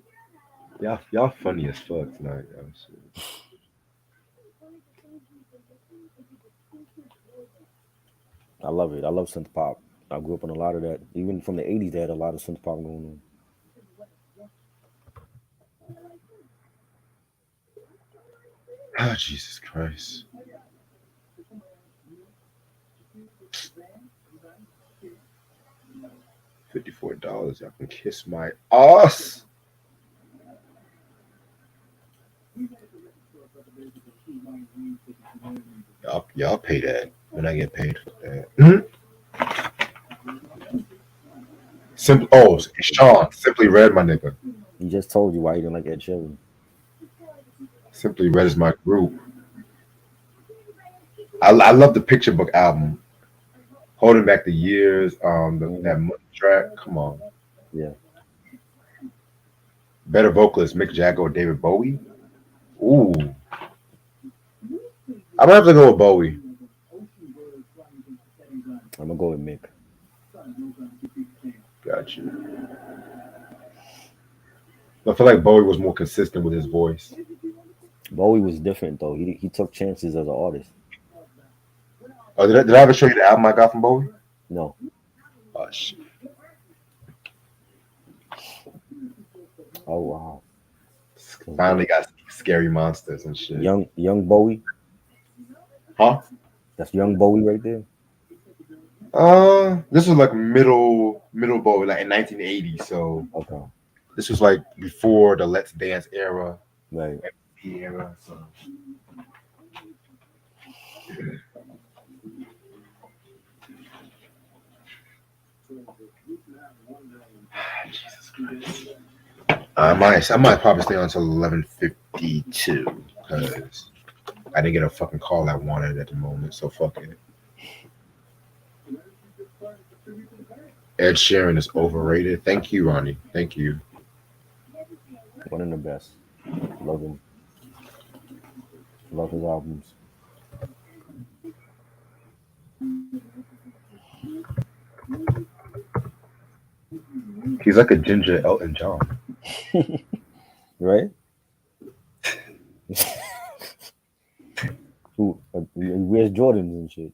A: Y'all funny as fuck tonight. Y'all. Shit.
B: I love it. I love synth pop. I grew up on a lot of that. Even from the '80s, they had a lot of synth pop going on.
A: Oh, Jesus Christ. $54. Y'all can kiss my ass. Y'all pay that when I get paid for that. Simple. Oh, Sean. Simply Red, my nigga.
B: He just told you why he didn't like Ed Sheeran.
A: Simply Red is my group. I love the Picture Book album. Holding Back the Years. That Money track. Come on.
B: Yeah.
A: Better vocalist, Mick Jagger or David Bowie? Ooh. I'm gonna have to go with Bowie.
B: I'm gonna go with Mick.
A: Got you. I feel like Bowie was more consistent with his voice.
B: Bowie was different though. He took chances as an artist.
A: Oh, did I ever show you the album I got from Bowie?
B: No.
A: Oh shit.
B: Oh wow.
A: Finally got Scary Monsters and shit.
B: Young Bowie.
A: Huh?
B: That's young Bowie right there.
A: This was like middle Bowie, like in 1980. So
B: Okay.
A: this was like before the Let's Dance era.
B: Right.
A: Era. So. Jesus Christ. I might probably stay on until 11:52 because I didn't get a fucking call I wanted at the moment. So fuck it. Ed Sheeran is overrated. Thank you, Ronnie. Thank you.
B: One of the best. Love him. Love his albums.
A: He's like a ginger Elton John.
B: Right? Who he wears Jordans and shit.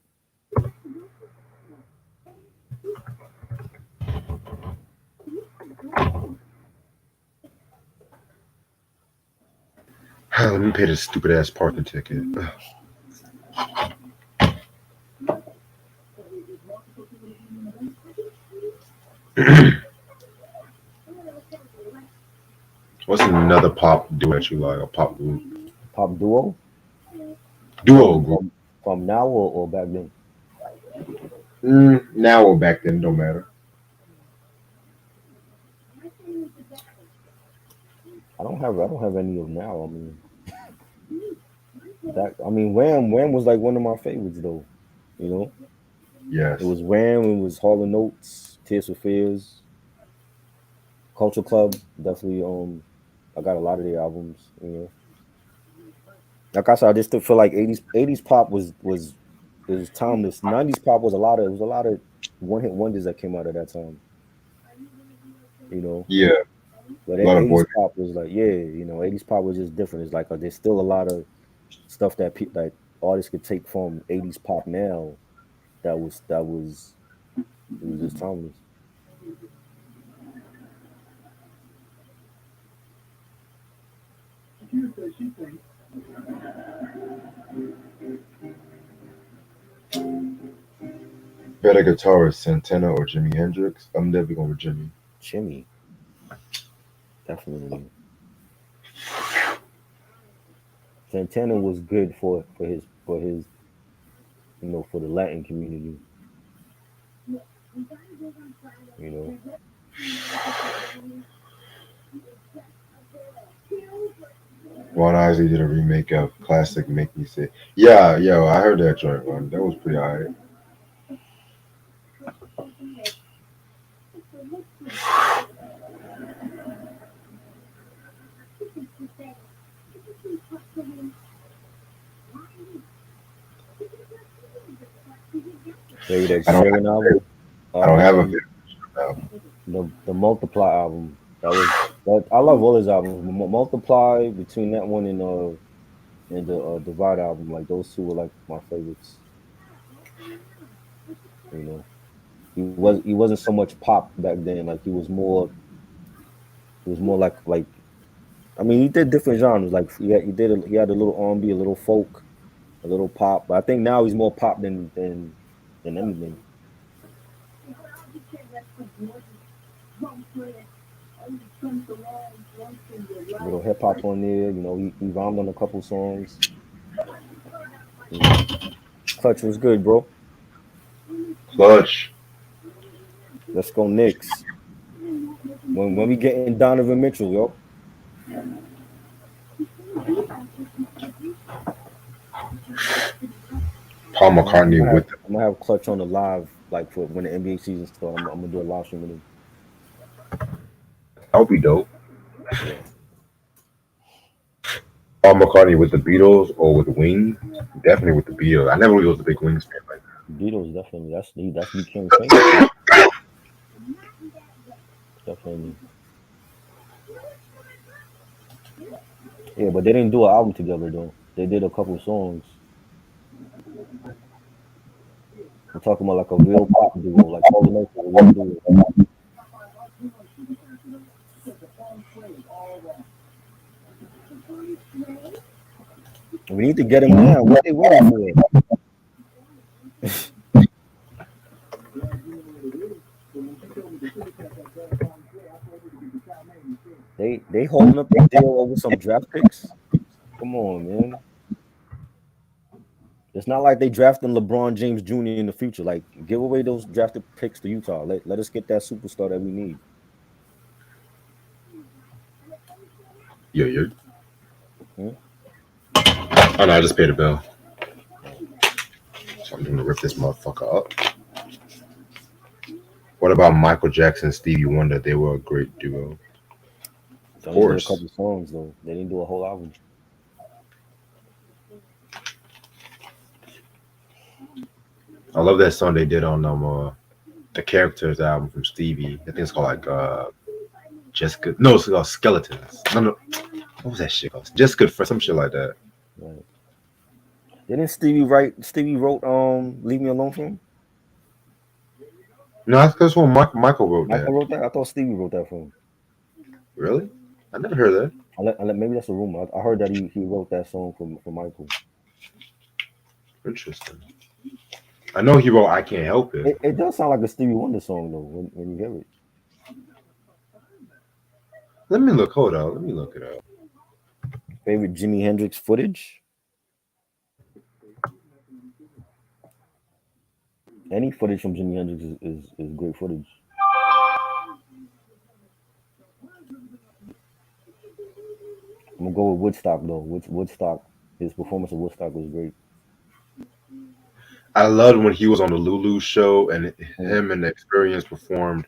A: Let me pay this stupid ass parking ticket. What's another pop duo that you like? A pop group?
B: Pop duo?
A: Duo group.
B: From now or back then?
A: Now or back then, don't matter.
B: I don't have any of now. I mean Wham was like one of my favorites though. You know?
A: Yes.
B: It was Wham, it was Hall and Notes, Tears for Fears, Culture Club, definitely I got a lot of their albums, you know. Like I said, I just feel like 80s pop was timeless. 90s pop was a lot of one hit wonders that came out at that time. You know?
A: Yeah.
B: But then 80s pop was like, yeah, you know, 80s pop was just different. It's like there's still a lot of stuff that like artists could take from 80s pop now that was just timeless.
A: Better guitarist, Santana or Jimi Hendrix? I'm definitely going with Jimi.
B: Jimi. Definitely. Santana was good for his you know, for the Latin community. You know.
A: Ron Isley did a remake of classic Make Me Say. Yeah, yo, I heard that joint, Ron. That was pretty alright.
B: Favorite Ed
A: I don't.
B: Sheeran album.
A: I don't have a
B: Um,
A: favorite album.
B: the Multiply album. That I love all his albums. Multiply between that one and the Divide album, like those two were like my favorites. You know, he wasn't so much pop back then. Like he was more like I mean he did different genres. Like he had a little R&B, a little folk, a little pop. But I think now he's more pop than anything. A little hip hop on there. You know, he rhymed on a couple songs. You know, Clutch was good, bro.
A: Clutch.
B: Let's go Knicks. When we getting Donovan Mitchell, yo.
A: Paul McCartney with the
B: I'm gonna have Clutch on the live, like for when the NBA season starts. I'm gonna do a live stream with him.
A: that would be dope.
B: Yeah,
A: Paul McCartney with the Beatles or with Wings? Definitely with the Beatles. I never really was a big Wings fan like
B: Beatles definitely. That's became famous with. Definitely. Yeah, but they didn't do an album together though. They did a couple songs. I'm talking about like a real pop duo, like Paul and Oates, a real duo. We need to get him now. What they waiting for? They holding up their deal over some draft picks. Come on, man. It's not like they drafting LeBron James Jr. in the future. Like, give away those drafted picks to Utah. Let us get that superstar that we need.
A: that. Yeah.
B: Hmm?
A: Oh no, I just paid a bill.
B: Oh,
A: So I'm gonna rip this motherfucker up. What about Michael Jackson and Stevie Wonder? They were a great duo. Of
B: they only did a
A: course.
B: couple songs though. They didn't do a whole album.
A: I love that song they did on the Characters album from Stevie. I think it's called like Just Good. No, it's called Skeletons. No. What was that shit called? Just Good for some shit like that.
B: Right. Didn't Stevie write? Stevie wrote "Leave Me Alone" for him.
A: No, that's when Michael wrote that.
B: Michael wrote that. I thought Stevie wrote that for him.
A: Really? I never heard that.
B: Maybe that's a rumor. I heard that he wrote that song for Michael.
A: Interesting. I know he wrote I Can't Help It.
B: It does sound like a Stevie Wonder song though when you hear it.
A: Let me look. Hold on. Let me look it up.
B: Favorite Jimi Hendrix footage? Any footage from Jimi Hendrix is great footage. I'm gonna go with Woodstock though. Woodstock, his performance of Woodstock was great.
A: I loved when he was on the Lulu show and
B: Mm,
A: him and the Experience performed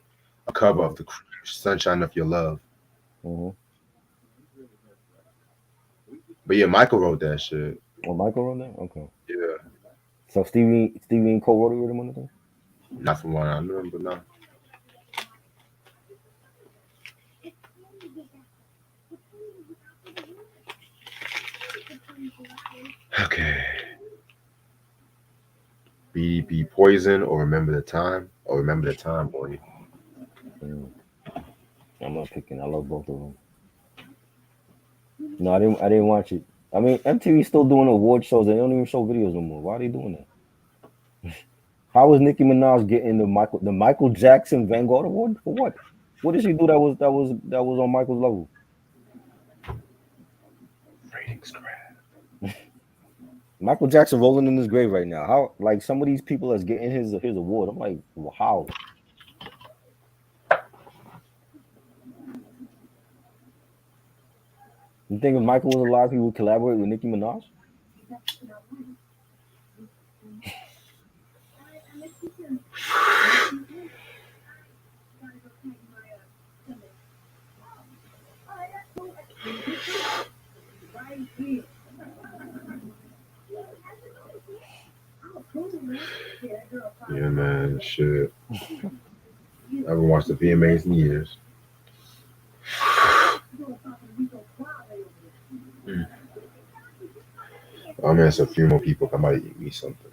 A: a cover of
B: right.
A: the Sunshine of Your Love.
B: Mm-hmm.
A: But yeah, Michael wrote that shit.
B: Oh, Michael wrote that. Okay.
A: Yeah,
B: So Stevie and co-wrote it with him on the thing.
A: not from what I remember. No. Okay. BDP Poison or Remember the Time or Remember the Time, boy.
B: Mm, I'm not picking. I love both of them. No, I didn't. I didn't watch it. I mean, MTV's still doing award shows. They don't even show videos no more. Why are they doing that? How was Nicki Minaj getting the Michael Jackson Vanguard Award for what? What did she do that was on Michael's level?
A: Ratings crap.
B: Michael Jackson rolling in his grave right now. How like some of these people that's getting his award? I'm like, well, how? You think if Michael was alive, he would collaborate with Nicki Minaj?
A: and shit. I haven't watched the VMAs in years. I'm gonna ask a few more people come out and eat me something.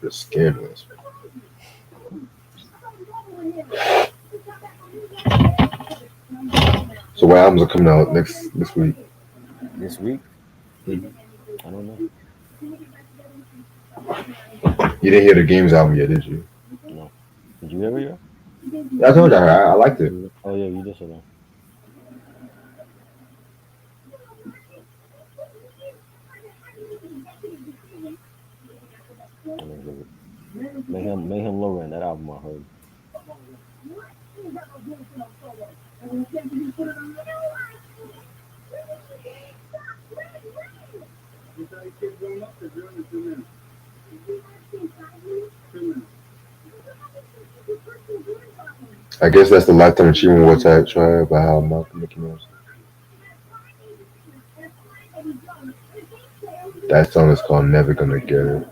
A: Just scandalous. So what albums are coming out this week?
B: This week?
A: Mhm.
B: I don't know.
A: You didn't hear the Games album yet, did you?
B: No. Did you ever hear?
A: Yeah, I told you I liked it.
B: Oh yeah, you did say that. I didn't hear it. Mayhem Low End, that album I heard.
A: I guess that's the Lifetime Achievement Award trial by how Malcolm Mickey Mouse. That song is called Never Gonna Get It.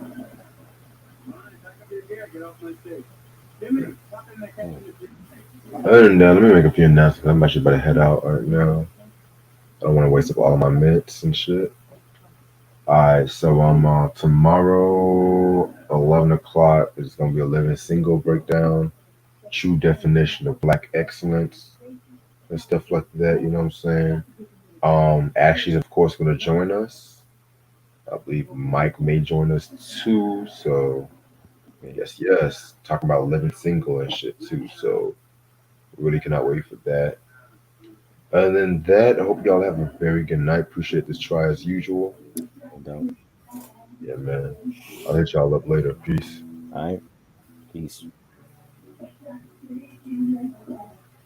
A: Other than that, let me make a few announcements. I'm actually about to head out right now. I don't want to waste up all of my minutes and shit. Alright, so tomorrow 11 o'clock is gonna be a living single breakdown, true definition of black excellence and stuff like that. You know what I'm saying? Ashley's of course gonna join us. I believe Mike may join us too. So yes, talking about living single and shit too. So really cannot wait for that. Other than that, I hope y'all have a very good night. Appreciate this try as usual.
B: No doubt.
A: Yeah, man. I'll hit y'all up later. Peace.
B: All right. Peace.